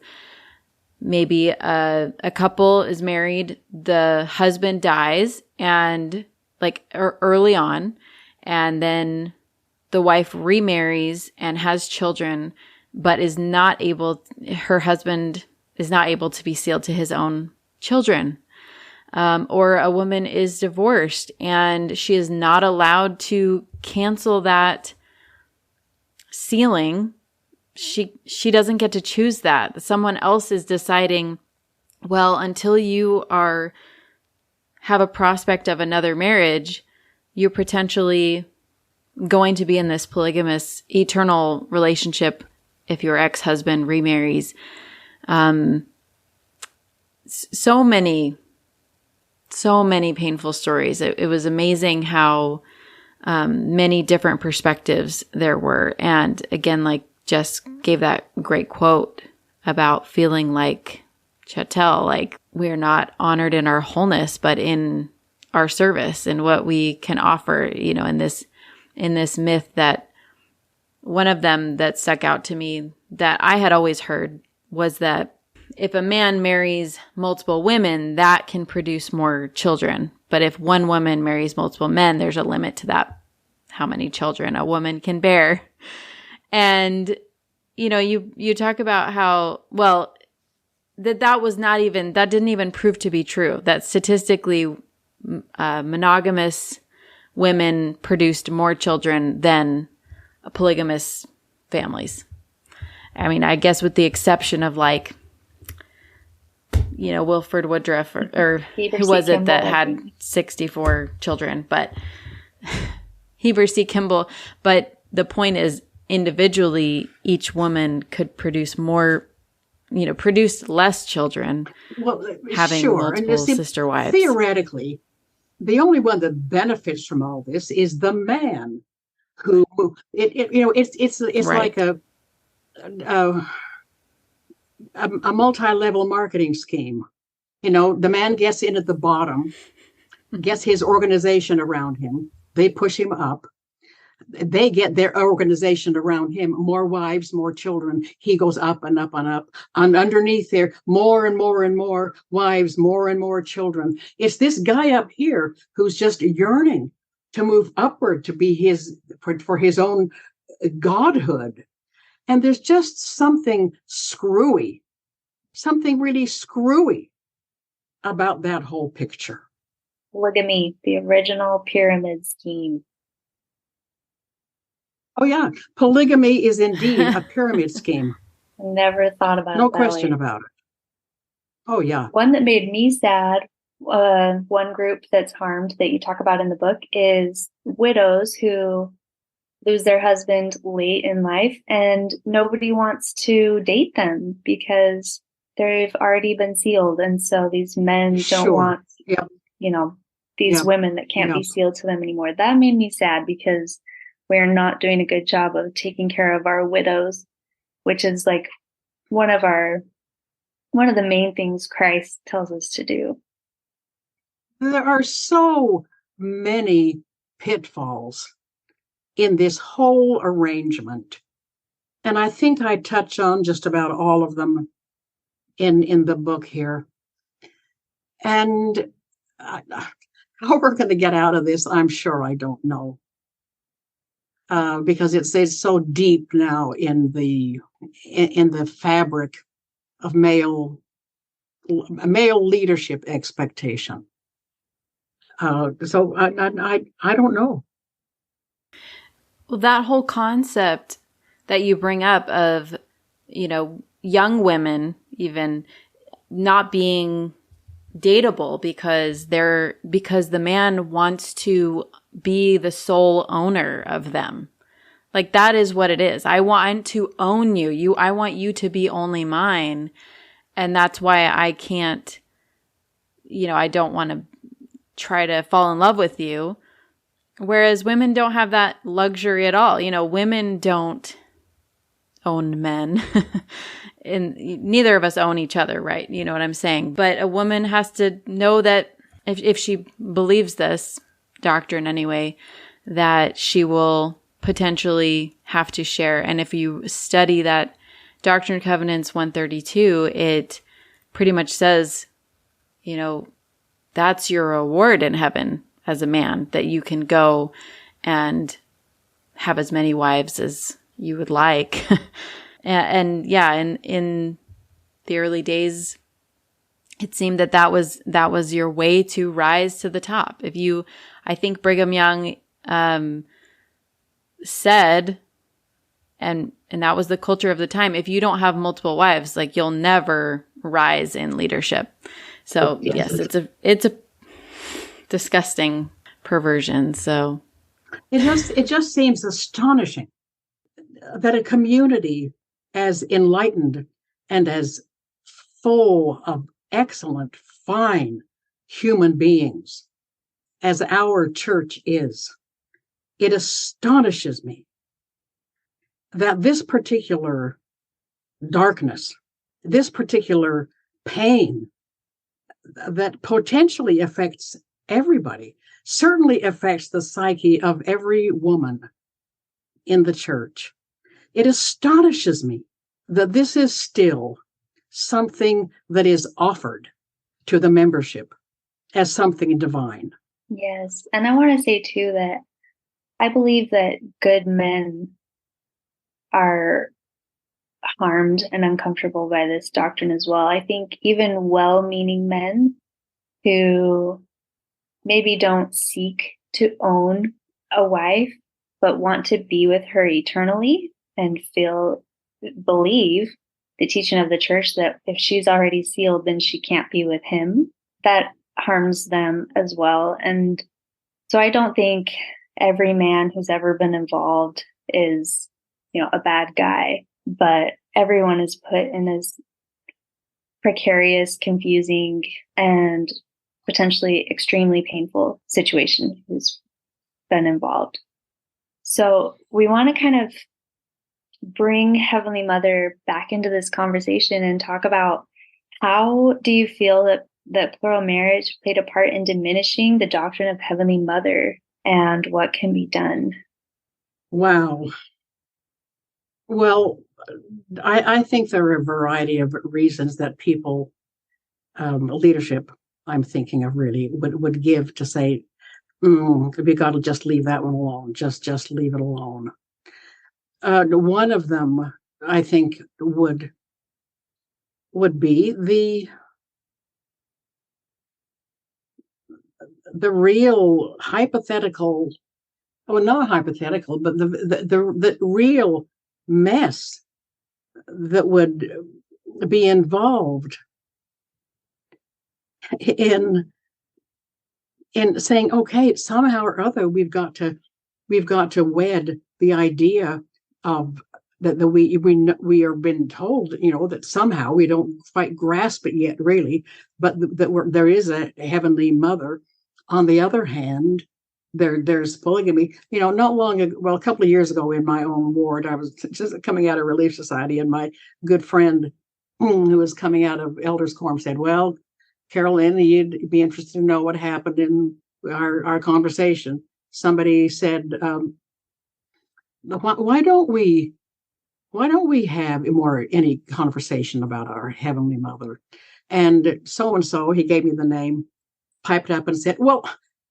maybe a couple is married, the husband dies and like early on, and then the wife remarries and has children, but her husband is not able to be sealed to his own children. Or a woman is divorced and she is not allowed to cancel that sealing. She doesn't get to choose that. Someone else is deciding, well, until you have a prospect of another marriage, you're potentially going to be in this polygamous eternal relationship if your ex-husband remarries. So many painful stories. It was amazing how many different perspectives there were. And again, like Jess gave that great quote about feeling like chattel, like we're not honored in our wholeness, but in our service and what we can offer, in this myth. That one of them that stuck out to me that I had always heard was that if a man marries multiple women, that can produce more children. But if one woman marries multiple men, there's a limit to that, how many children a woman can bear. And, you talk about how, well, that didn't even prove to be true, that statistically monogamous women produced more children than polygamous families. I mean, I guess with the exception of like, Wilford Woodruff or who was it that had 64 children, but Heber C. Kimball. But the point is, individually, each woman could produce more, produce less children, having multiple sister wives. Theoretically, the only one that benefits from all this is the man, who it's right. Like a multi-level marketing scheme. The man gets in at the bottom, gets his organization around him. They push him up. They get their organization around him, more wives, more children. He goes up and up and up. And underneath there, more and more and more wives, more and more children. It's this guy up here who's just yearning to move upward, to be for his own godhood. And there's just something really screwy about that whole picture. Polygamy, the original pyramid scheme. Oh, yeah. Polygamy is indeed a pyramid scheme. I never thought about it. No question about it. Oh, yeah. One that made me sad, one group that's harmed that you talk about in the book is widows who lose their husband late in life and nobody wants to date them because they've already been sealed. And so these men don't want, these women that can't be sealed to them anymore. That made me sad because we're not doing a good job of taking care of our widows, which is like one of the main things Christ tells us to do. There are so many pitfalls in this whole arrangement. And I think I touch on just about all of them in the book here. And how we're going to get out of this, I'm sure I don't know. Because it's so deep now in the fabric of male leadership expectation. So I don't know. Well, that whole concept that you bring up of, young women even not being dateable because the man wants to be the sole owner of them. Like, that is what it is. I want to own you. I want you to be only mine. And that's why I can't, I don't want to try to fall in love with you. Whereas women don't have that luxury at all. Women don't own men. And neither of us own each other, right? You know what I'm saying? But a woman has to know that if she believes this doctrine anyway, that she will potentially have to share. And if you study that Doctrine and Covenants 132, it pretty much says, that's your reward in heaven as a man, that you can go and have as many wives as you would like. And in the early days, it seemed that was your way to rise to the top. I think Brigham Young said, and that was the culture of the time, if you don't have multiple wives, like, you'll never rise in leadership. So yes, it's a disgusting perversion. So it just seems astonishing that a community as enlightened and as full of excellent, fine human beings as our church is, it astonishes me that this particular darkness, this particular pain that potentially affects everybody, certainly affects the psyche of every woman in the church. It astonishes me that this is still something that is offered to the membership as something divine. Yes. And I want to say too that I believe that good men are harmed and uncomfortable by this doctrine as well. I think even well-meaning men who maybe don't seek to own a wife, but want to be with her eternally and believe the teaching of the church that if she's already sealed, then she can't be with him. That harms them as well. And so I don't think every man who's ever been involved is, a bad guy, but everyone is put in this precarious, confusing, and potentially extremely painful situation who's been involved. So we want to kind of bring Heavenly Mother back into this conversation and talk about, how do you feel that plural marriage played a part in diminishing the doctrine of Heavenly Mother, and what can be done? Wow. Well, I think there are a variety of reasons that people, leadership, I'm thinking of really, would give to say, we got to just leave that one alone. Just leave it alone. One of them, I think, would be the real hypothetical, well, not hypothetical, but the real mess that would be involved in saying, okay, somehow or other we've got to wed the idea of that we are been told, that somehow we don't quite grasp it yet, really, but that there is a Heavenly Mother. On the other hand, there's polygamy. Not long ago, well, a couple of years ago in my own ward, I was just coming out of Relief Society, and my good friend who was coming out of Elders Quorum said, well, Carolyn, you'd be interested to know what happened in our conversation. Somebody said, why don't we have any conversation about our Heavenly Mother? And so, he gave me the name, piped up and said, well,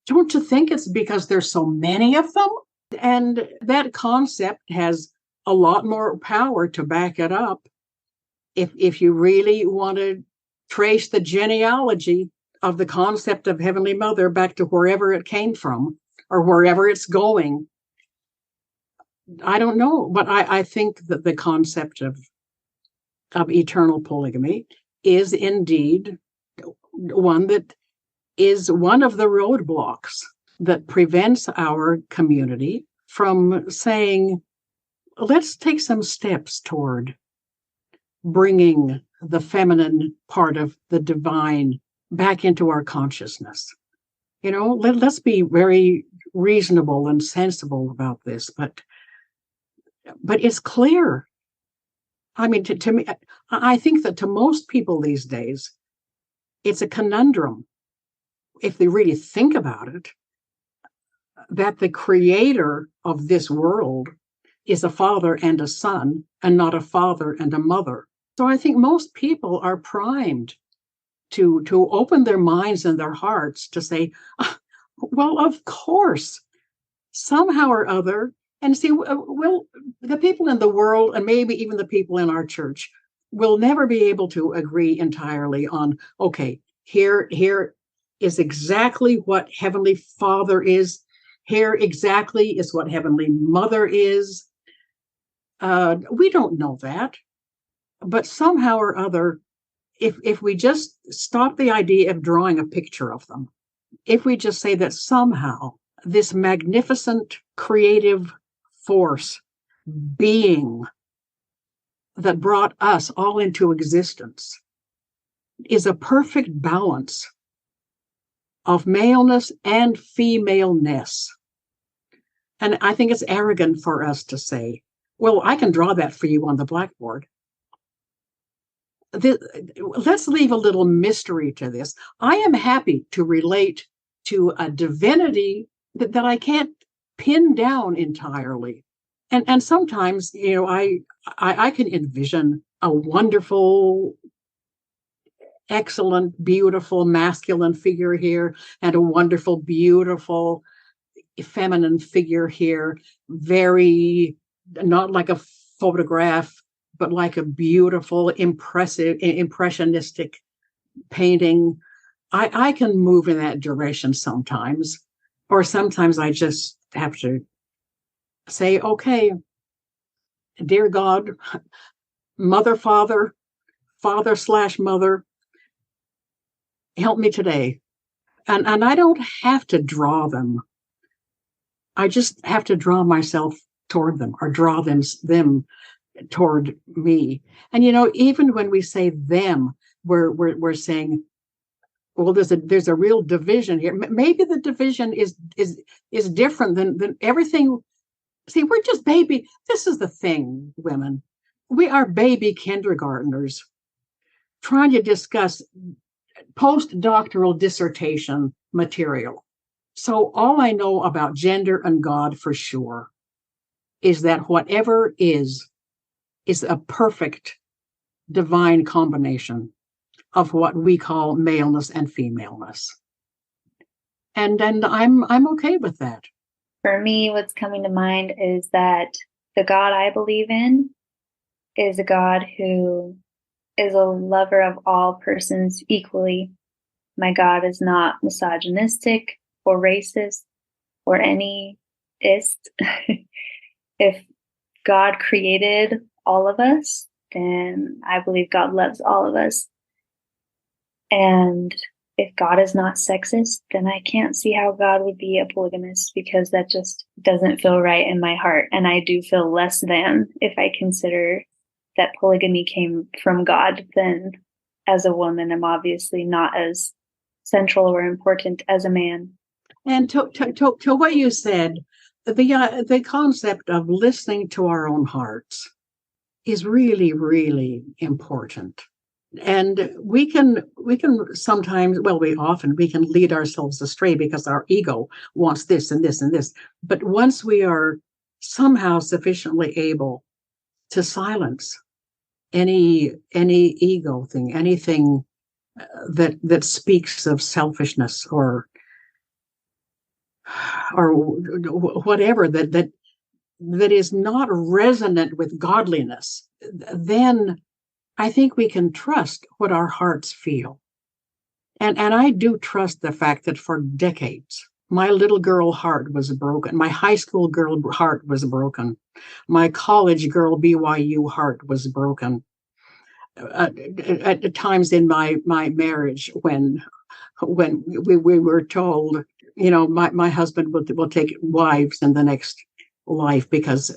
don't you think it's because there's so many of them? And that concept has a lot more power to back it up. If you really want to trace the genealogy of the concept of Heavenly Mother back to wherever it came from or wherever it's going, I don't know. But I think that the concept of eternal polygamy is indeed one that is one of the roadblocks that prevents our community from saying, let's take some steps toward bringing the feminine part of the divine back into our consciousness. Let's be very reasonable and sensible about this, but it's clear. I mean, to me, I think that to most people these days, it's a conundrum, if they really think about it, that the creator of this world is a father and a son and not a father and a mother. So I think most people are primed to open their minds and their hearts to say, well, of course, somehow or other. And see, well, the people in the world, and maybe even the people in our church, will never be able to agree entirely on, okay, here is exactly what Heavenly Father is. Here exactly is what Heavenly Mother is. We don't know that. But somehow or other, if we just stop the idea of drawing a picture of them, if we just say that somehow this magnificent creative force being that brought us all into existence is a perfect balance of maleness and femaleness. And I think it's arrogant for us to say, well, I can draw that for you on the blackboard. Let's leave a little mystery to this. I am happy to relate to a divinity that I can't pin down entirely. And sometimes, I can envision a wonderful, excellent, beautiful masculine figure here and a wonderful, beautiful feminine figure here. Very, not like a photograph, but like a beautiful, impressionistic painting. I can move in that direction sometimes, or sometimes I just have to say, okay, dear God, mother, father / mother, help me today. And I don't have to draw them. I just have to draw myself toward them, or draw them toward me. And even when we say them, we're saying, well, there's a real division here. Maybe the division is different than everything. See, we're just baby. This is the thing, women. We are baby kindergartners trying to discuss postdoctoral dissertation material. So all I know about gender and God for sure is that whatever is a perfect divine combination of what we call maleness and femaleness. And I'm okay with that. For me, what's coming to mind is that the God I believe in is a God who is a lover of all persons equally. My God is not misogynistic or racist or any ist. If God created all of us, then I believe God loves all of us. And if God is not sexist, then I can't see how God would be a polygamist, because that just doesn't feel right in my heart. And I do feel less than if I consider that polygamy came from God. Then as a woman, I'm obviously not as central or important as a man. And to what you said, the concept of listening to our own hearts is really, really important. And we can sometimes, well, we can lead ourselves astray because our ego wants this and this and this. But once we are somehow sufficiently able to silence any ego thing, anything that speaks of selfishness or whatever that is not resonant with godliness, then I think we can trust what our hearts feel. And I do trust the fact that for decades, my little girl heart was broken. My high school girl heart was broken. My college girl BYU heart was broken. At times in my marriage when we were told, my husband will take wives in the next life because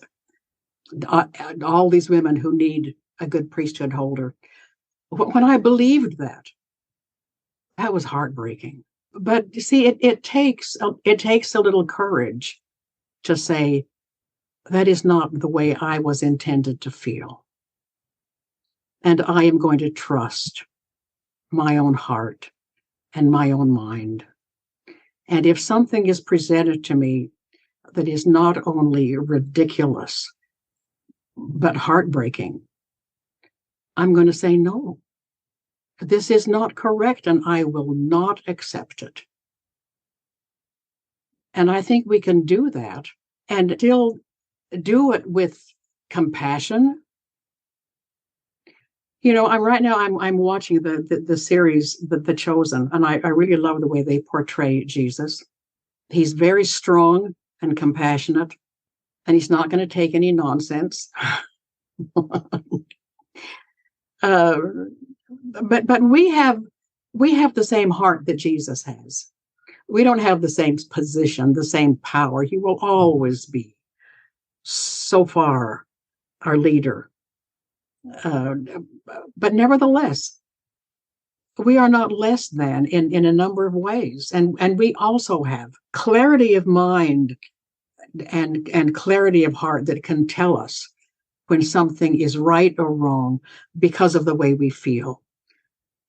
all these women who need a good priesthood holder. When I believed that was heartbreaking. But you see, it takes a little courage to say, that is not the way I was intended to feel. And I am going to trust my own heart and my own mind. And if something is presented to me that is not only ridiculous, but heartbreaking, I'm going to say, no, this is not correct, and I will not accept it. And I think we can do that and still do it with compassion. I'm watching the series, The Chosen, and I really love the way they portray Jesus. He's very strong and compassionate, and he's not going to take any nonsense. But we have the same heart that Jesus has. We don't have the same position, the same power. He will always be so far our leader. But nevertheless, we are not less than in a number of ways. And we also have clarity of mind and clarity of heart that can tell us when something is right or wrong because of the way we feel.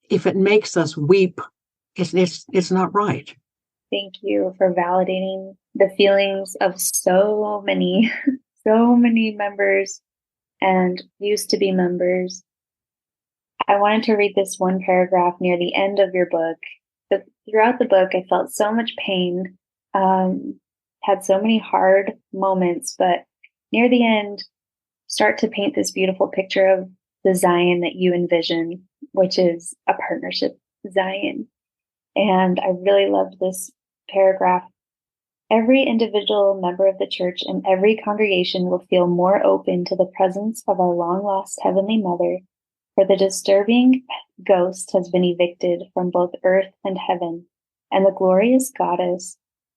If it makes us weep, it's not right. Thank you for validating the feelings of so many members and used to be members. I wanted to read this one paragraph near the end of your book. Throughout the book, I felt so much pain, had so many hard moments, but near the end, start to paint this beautiful picture of the Zion that you envision, which is a partnership Zion. And I really loved this paragraph. Every individual member of the church and every congregation will feel more open to the presence of our long-lost Heavenly Mother, for the disturbing ghost has been evicted from both earth and heaven, and the glorious goddess,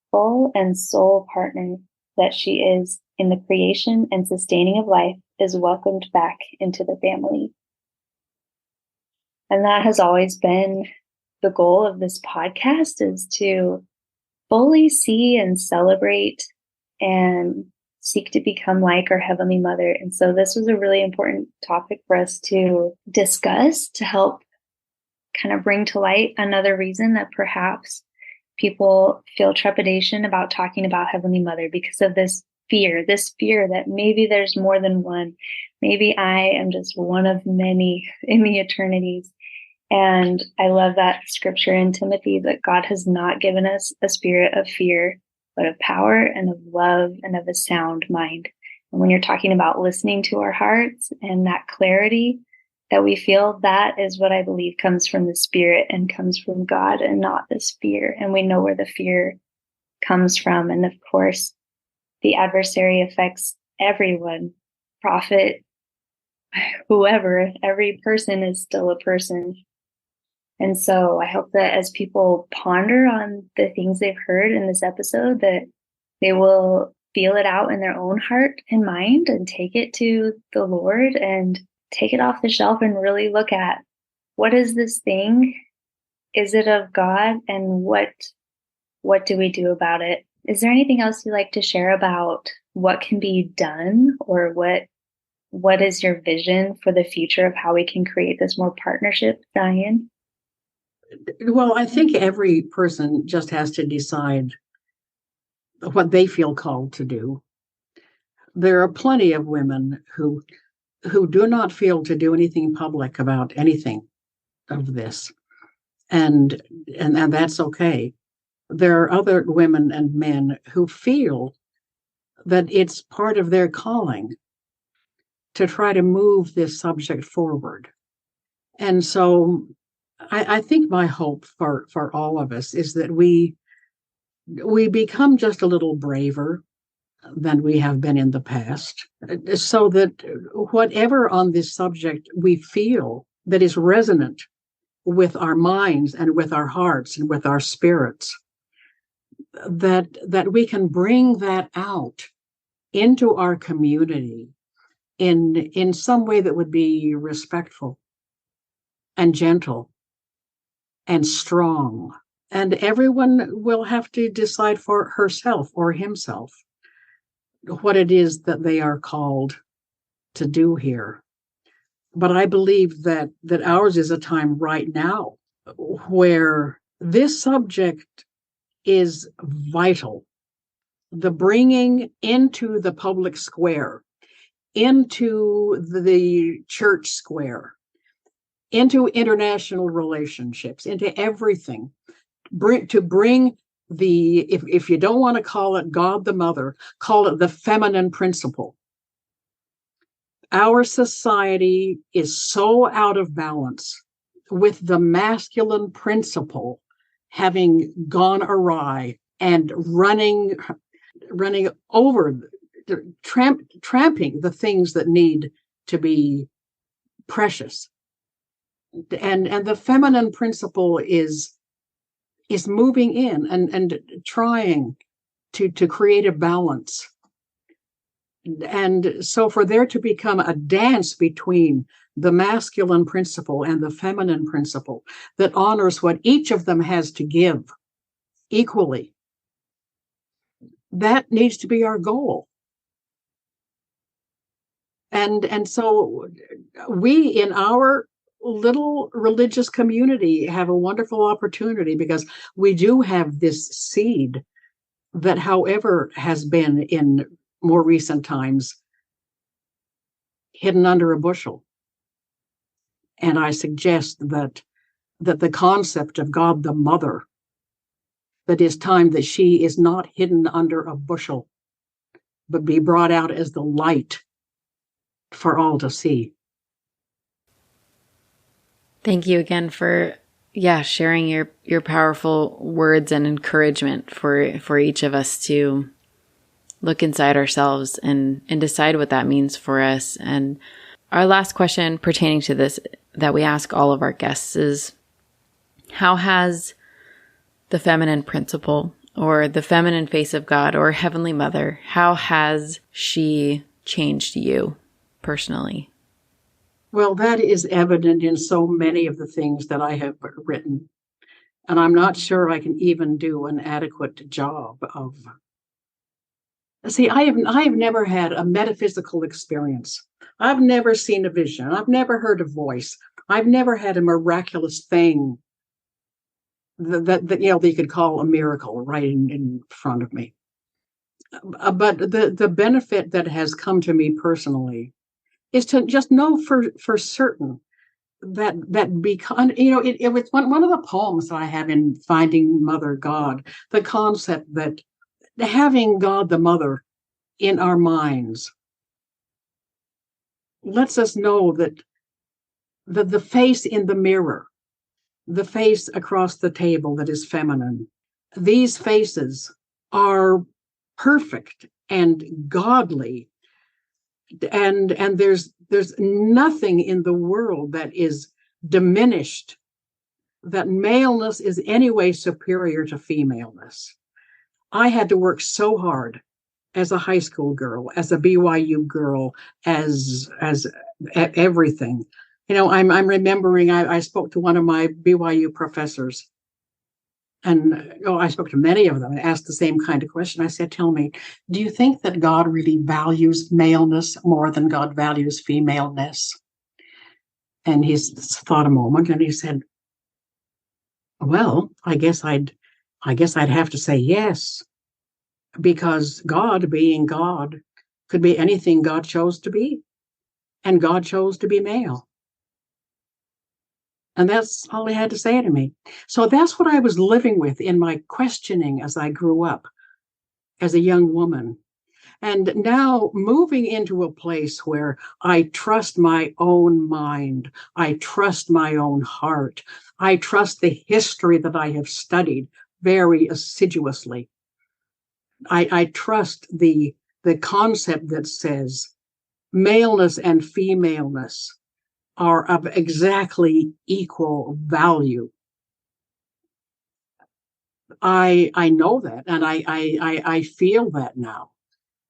full and sole partner that she is in the creation and sustaining of life, is welcomed back into the family. And that has always been the goal of this podcast, is to fully see and celebrate and seek to become like our Heavenly Mother. And so this was a really important topic for us to discuss, to help kind of bring to light another reason that perhaps people feel trepidation about talking about Heavenly Mother, because of this fear that maybe there's more than one. Maybe I am just one of many in the eternities. And I love that scripture in Timothy that God has not given us a spirit of fear, but of power and of love and of a sound mind. And when you're talking about listening to our hearts and that clarity that we feel, that is what I believe comes from the Spirit and comes from God, and not this fear. And we know where the fear comes from. And of course, the adversary affects everyone, prophet, whoever. Every person is still a person. And so I hope that as people ponder on the things they've heard in this episode, that they will feel it out in their own heart and mind and take it to the Lord and take it off the shelf and really look at, what is this thing? Is it of God? And what do we do about it? Is there anything else you'd like to share about what can be done, or what is your vision for the future of how we can create this more partnership, Diane? Well, I think every person just has to decide what they feel called to do. There are plenty of women who do not feel to do anything public about anything of this, and that's okay. There are other women and men who feel that it's part of their calling to try to move this subject forward. And so I think my hope for all of us is that we become just a little braver than we have been in the past, so that whatever on this subject we feel that is resonant with our minds and with our hearts and with our spirits, that we can bring that out into our community in some way that would be respectful and gentle and strong And everyone will have to decide for herself or himself what it is that they are called to do here. But I believe that ours is a time right now where this subject is vital. The bringing into the public square, into the church square, into international relationships, into everything. To bring the, if you don't want to call it God the Mother, call it the feminine principle. Our society is so out of balance with the masculine principle having gone awry and running over, tramping the things that need to be precious. And the feminine principle is moving in and trying to create a balance. And so for there to become a dance between the masculine principle and the feminine principle that honors what each of them has to give equally, that needs to be our goal. And so we in our little religious community have a wonderful opportunity, because we do have this seed that, however, has been in more recent times hidden under a bushel. And I suggest that the concept of God the Mother, that is time that she is not hidden under a bushel, but be brought out as the light for all to see. Thank you again for sharing your powerful words and encouragement for each of us to look inside ourselves and decide what that means for us. And our last question pertaining to this that we ask all of our guests is, how has the feminine principle, or the feminine face of God, or Heavenly Mother, how has she changed you personally? Well, that is evident in so many of the things that I have written. And I'm not sure I can even do an adequate job of. See, I have never had a metaphysical experience. I've never seen a vision. I've never heard a voice. I've never had a miraculous thing that you could call a miracle right in front of me. But the benefit that has come to me personally is to just know for certain that because it was one of the poems that I have in Finding Mother God, the concept that having God the Mother in our minds lets us know that the face in the mirror, the face across the table that is feminine, these faces are perfect and godly, and there's nothing in the world that is diminished, that maleness is any way superior to femaleness. I had to work so hard as a high school girl, as a BYU girl, as everything. I'm remembering I spoke to one of my BYU professors, and I spoke to many of them and asked the same kind of question. I said, tell me, do you think that God really values maleness more than God values femaleness? And he thought a moment and he said, well, I guess I'd have to say yes, because God, being God, could be anything God chose to be, and God chose to be male. And that's all he had to say to me. So that's what I was living with in my questioning as I grew up as a young woman. And now moving into a place where I trust my own mind, I trust my own heart, I trust the history that I have studied very assiduously. I trust the concept that says maleness and femaleness are of exactly equal value. I know that, and I feel that now.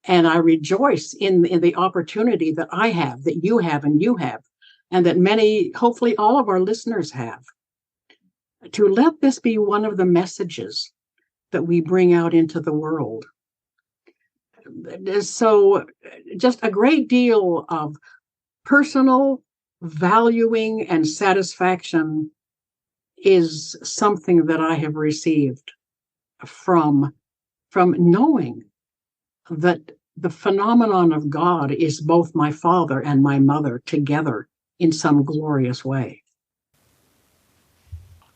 And I rejoice in the opportunity that I have, that you have, and that many, hopefully all of our listeners have, to let this be one of the messages that we bring out into the world. So just a great deal of personal valuing and satisfaction is something that I have received from knowing that the phenomenon of God is both my father and my mother together in some glorious way.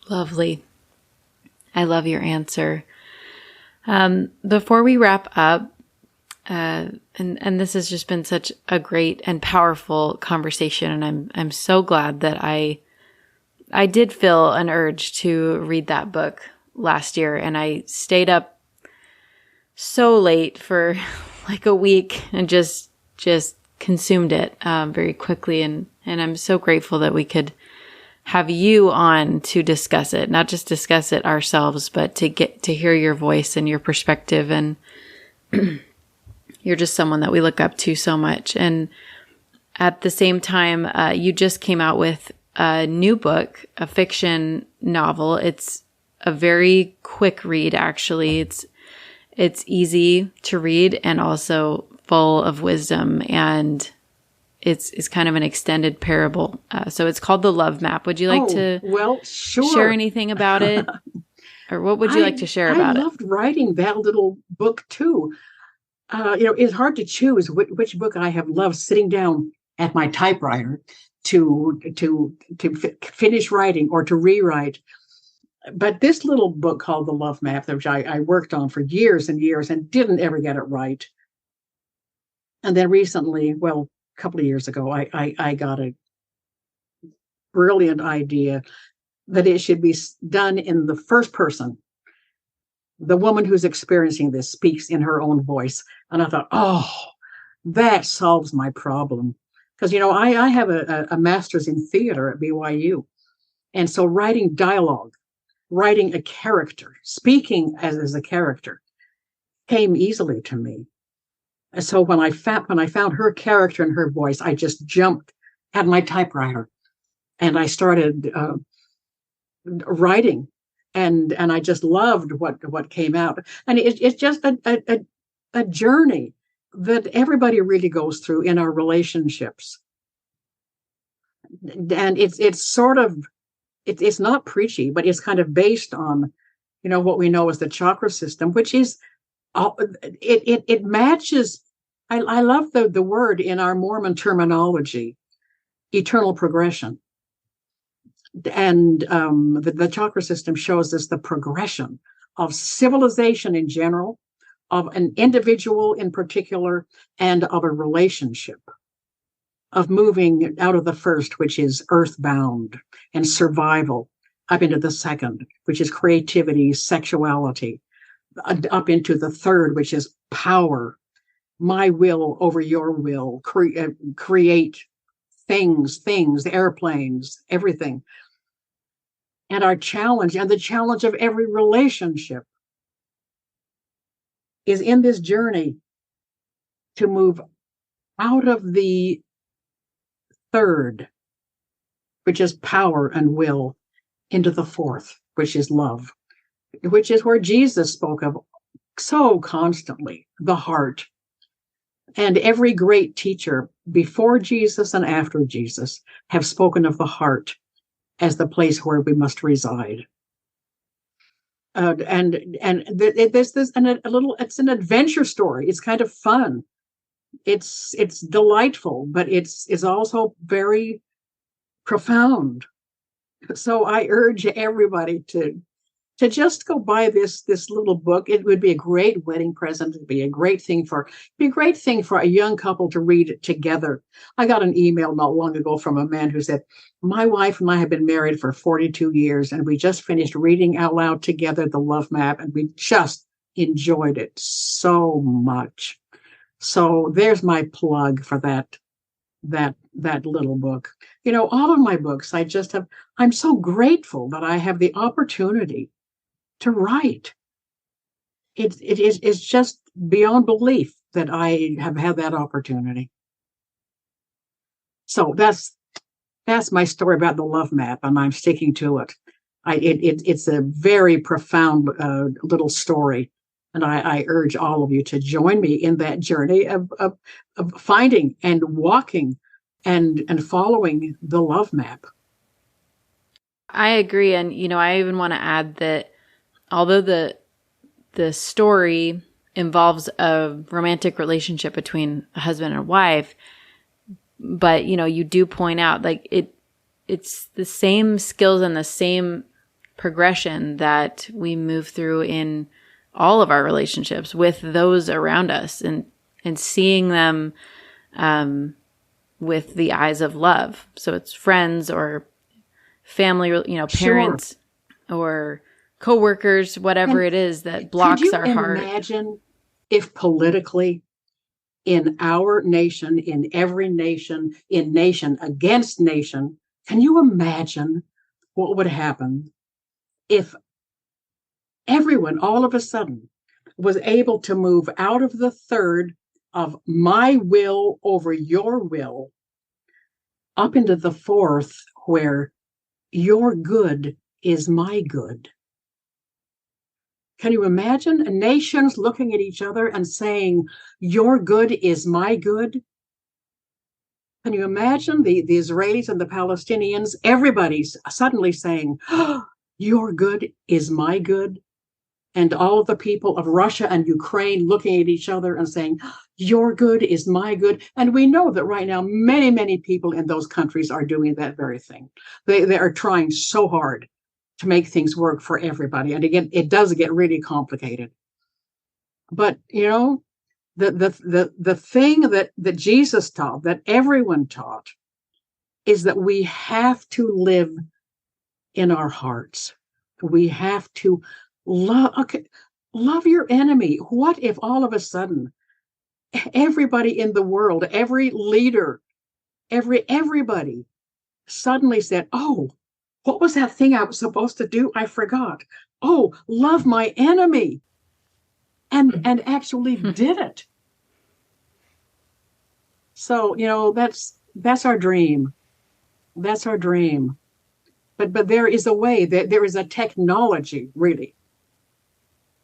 Lovely. I love your answer. Before we wrap up, and this has just been such a great and powerful conversation, and I'm so glad that I did feel an urge to read that book last year, and I stayed up so late for like a week and just consumed it very quickly, and I'm so grateful that we could have you on to discuss it, not just discuss it ourselves, but to get to hear your voice and your perspective. And you're just someone that we look up to so much. And at the same time, you just came out with a new book, a fiction novel. It's a very quick read, actually. It's easy to read and also full of wisdom, and it's kind of an extended parable. So it's called The Love Map. Would you like to share anything about it? Or what would you like to share about it? I loved writing that little book too. It's hard to choose which book I have loved sitting down at my typewriter to finish writing or to rewrite. But this little book called The Love Map, which I worked on for years and years and didn't ever get it right. And then recently, a couple of years ago, I got a brilliant idea that it should be done in the first person. The woman who's experiencing this speaks in her own voice. And I thought, that solves my problem. Because, I have a master's in theater at BYU. And so writing dialogue, writing a character, speaking as a character came easily to me. And so when I found her character and her voice, I just jumped at my typewriter and I started writing. And I just loved what came out. And it's just a journey that everybody really goes through in our relationships. And it's not preachy, but it's kind of based on, what we know as the chakra system, which is, it matches. I love the word in our Mormon terminology, eternal progression. And the chakra system shows us the progression of civilization in general, of an individual in particular, and of a relationship, of moving out of the first, which is earthbound and survival, up into the second, which is creativity, sexuality, up into the third, which is power, my will over your will, create things, airplanes, everything. And our challenge, and the challenge of every relationship, is in this journey to move out of the third, which is power and will, into the fourth, which is love, which is where Jesus spoke of so constantly, the heart. And every great teacher before Jesus and after Jesus have spoken of the heart as the place where we must reside. And there's this it's an adventure story. It's kind of fun. It's delightful, but it's also very profound. So I urge everybody to just go buy this little book. It would be a great wedding present. It'd be a great thing for a young couple to read together. I got an email not long ago from a man who said, my wife and I have been married for 42 years, and we just finished reading out loud together The Love Map, and we just enjoyed it so much. So there's my plug for that little book. All of my books, I'm so grateful that I have the opportunity to write. It's just beyond belief that I have had that opportunity. So that's my story about The Love Map, and I'm sticking to it. It's a very profound little story. And I urge all of you to join me in that journey of finding and walking and following the love map. I agree. And, I even want to add that although the story involves a romantic relationship between a husband and a wife, but, you do point out like it's the same skills and the same progression that we move through in all of our relationships with those around us, and seeing them with the eyes of love. So it's friends or family, parents, sure, or coworkers, whatever it is that blocks our heart. Could you imagine if politically in our nation, in every nation, in nation against nation, can you imagine what would happen if everyone all of a sudden was able to move out of the third of my will over your will up into the fourth, where your good is my good? Can you imagine nations looking at each other and saying, your good is my good? Can you imagine the Israelis and the Palestinians, everybody's suddenly saying, oh, your good is my good? And all of the people of Russia and Ukraine looking at each other and saying, your good is my good. And we know that right now, many, many people in those countries are doing that very thing. They are trying so hard to make things work for everybody. And again, it does get really complicated. But, the thing that Jesus taught, that everyone taught, is that we have to live in our hearts. We have to love your enemy. What if all of a sudden everybody in the world, every leader, everybody suddenly said, oh, what was that thing I was supposed to do? I forgot. Oh, love my enemy. And actually did it. So, that's our dream. That's our dream. But there is a way, that there is a technology, really,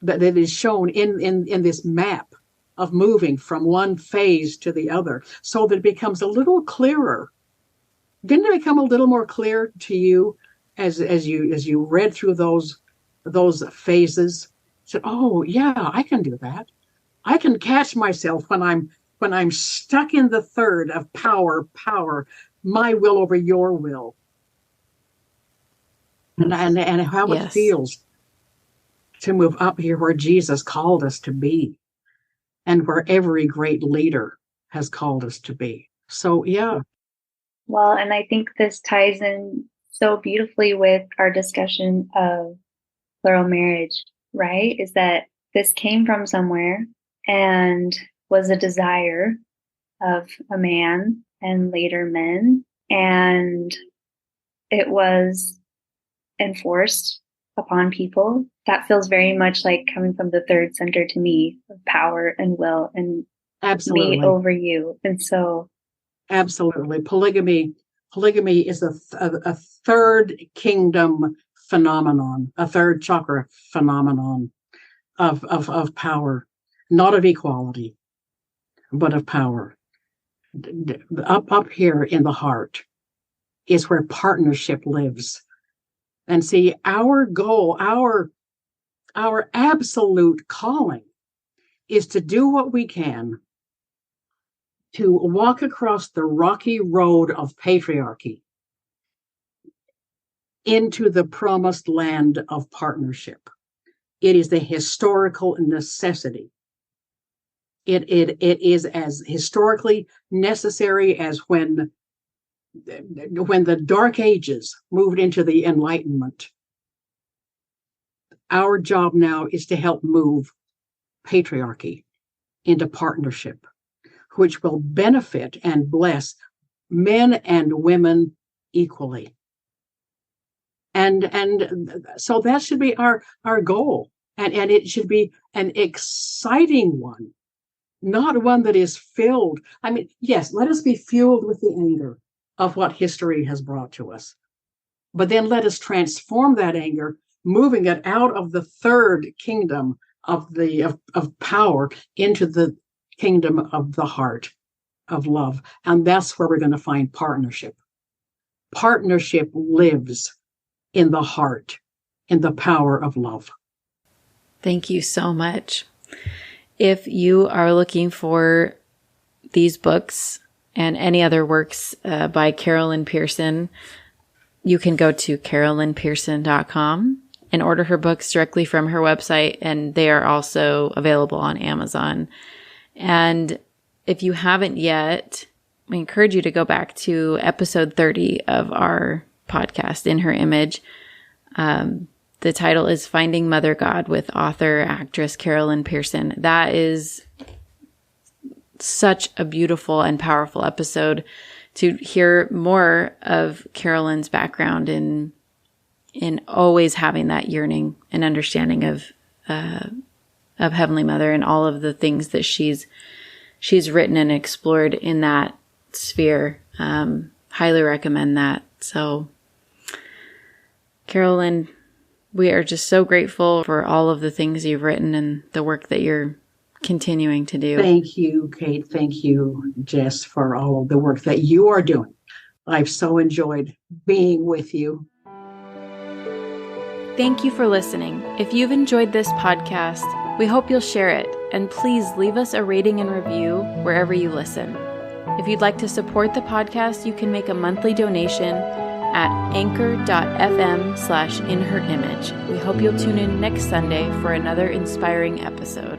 that is shown in this map of moving from one phase to the other, so that it becomes a little clearer. Didn't it become a little more clear to you as you read through those phases? Said, oh yeah, I can do that. I can catch myself when I'm stuck in the third of power, my will over your will, and how yes, it feels to move up here where Jesus called us to be, and where every great leader has called us to be. So, yeah. Well, and I think this ties in so beautifully with our discussion of plural marriage, right? Is that this came from somewhere and was a desire of a man and later men, and it was enforced upon people. That feels very much like coming from the third center to me, of power and will and absolutely, me over you. And so absolutely, polygamy is a third kingdom phenomenon, a third chakra phenomenon of power, not of equality, but of power. Up here in the heart is where partnership lives. And see, our goal, our absolute calling is to do what we can to walk across the rocky road of patriarchy into the promised land of partnership. It is the historical necessity. It is as historically necessary as when the Dark Ages moved into the Enlightenment. Our job now is to help move patriarchy into partnership, which will benefit and bless men and women equally. And so that should be our goal. And it should be an exciting one, not one that is filled. I mean, yes, let us be fueled with the anger of what history has brought to us. but then let us transform that anger, moving it out of the third kingdom of power into the kingdom of the heart, of love. And that's where we're going to find partnership. Partnership lives in the heart, in the power of love. Thank you so much. If you are looking for these books and any other works by Carolyn Pearson, you can go to carolynpearson.com and order her books directly from her website, and they are also available on Amazon. And if you haven't yet, I encourage you to go back to episode 30 of our podcast, In Her Image. The title is Finding Mother God with author, actress Carolyn Pearson. That is such a beautiful and powerful episode to hear more of Carolyn's background in always having that yearning and understanding of Heavenly Mother and all of the things that she's written and explored in that sphere. Highly recommend that. So, Carolyn, we are just so grateful for all of the things you've written and the work that you're continuing to do. Thank you, Kate. Thank you, Jess, for all of the work that you are doing. I've so enjoyed being with you. Thank you for listening. If you've enjoyed this podcast, we hope you'll share it, and please leave us a rating and review wherever you listen. If you'd like to support the podcast, you can make a monthly donation at anchor.fm/inherimage. We hope you'll tune in next Sunday for another inspiring episode.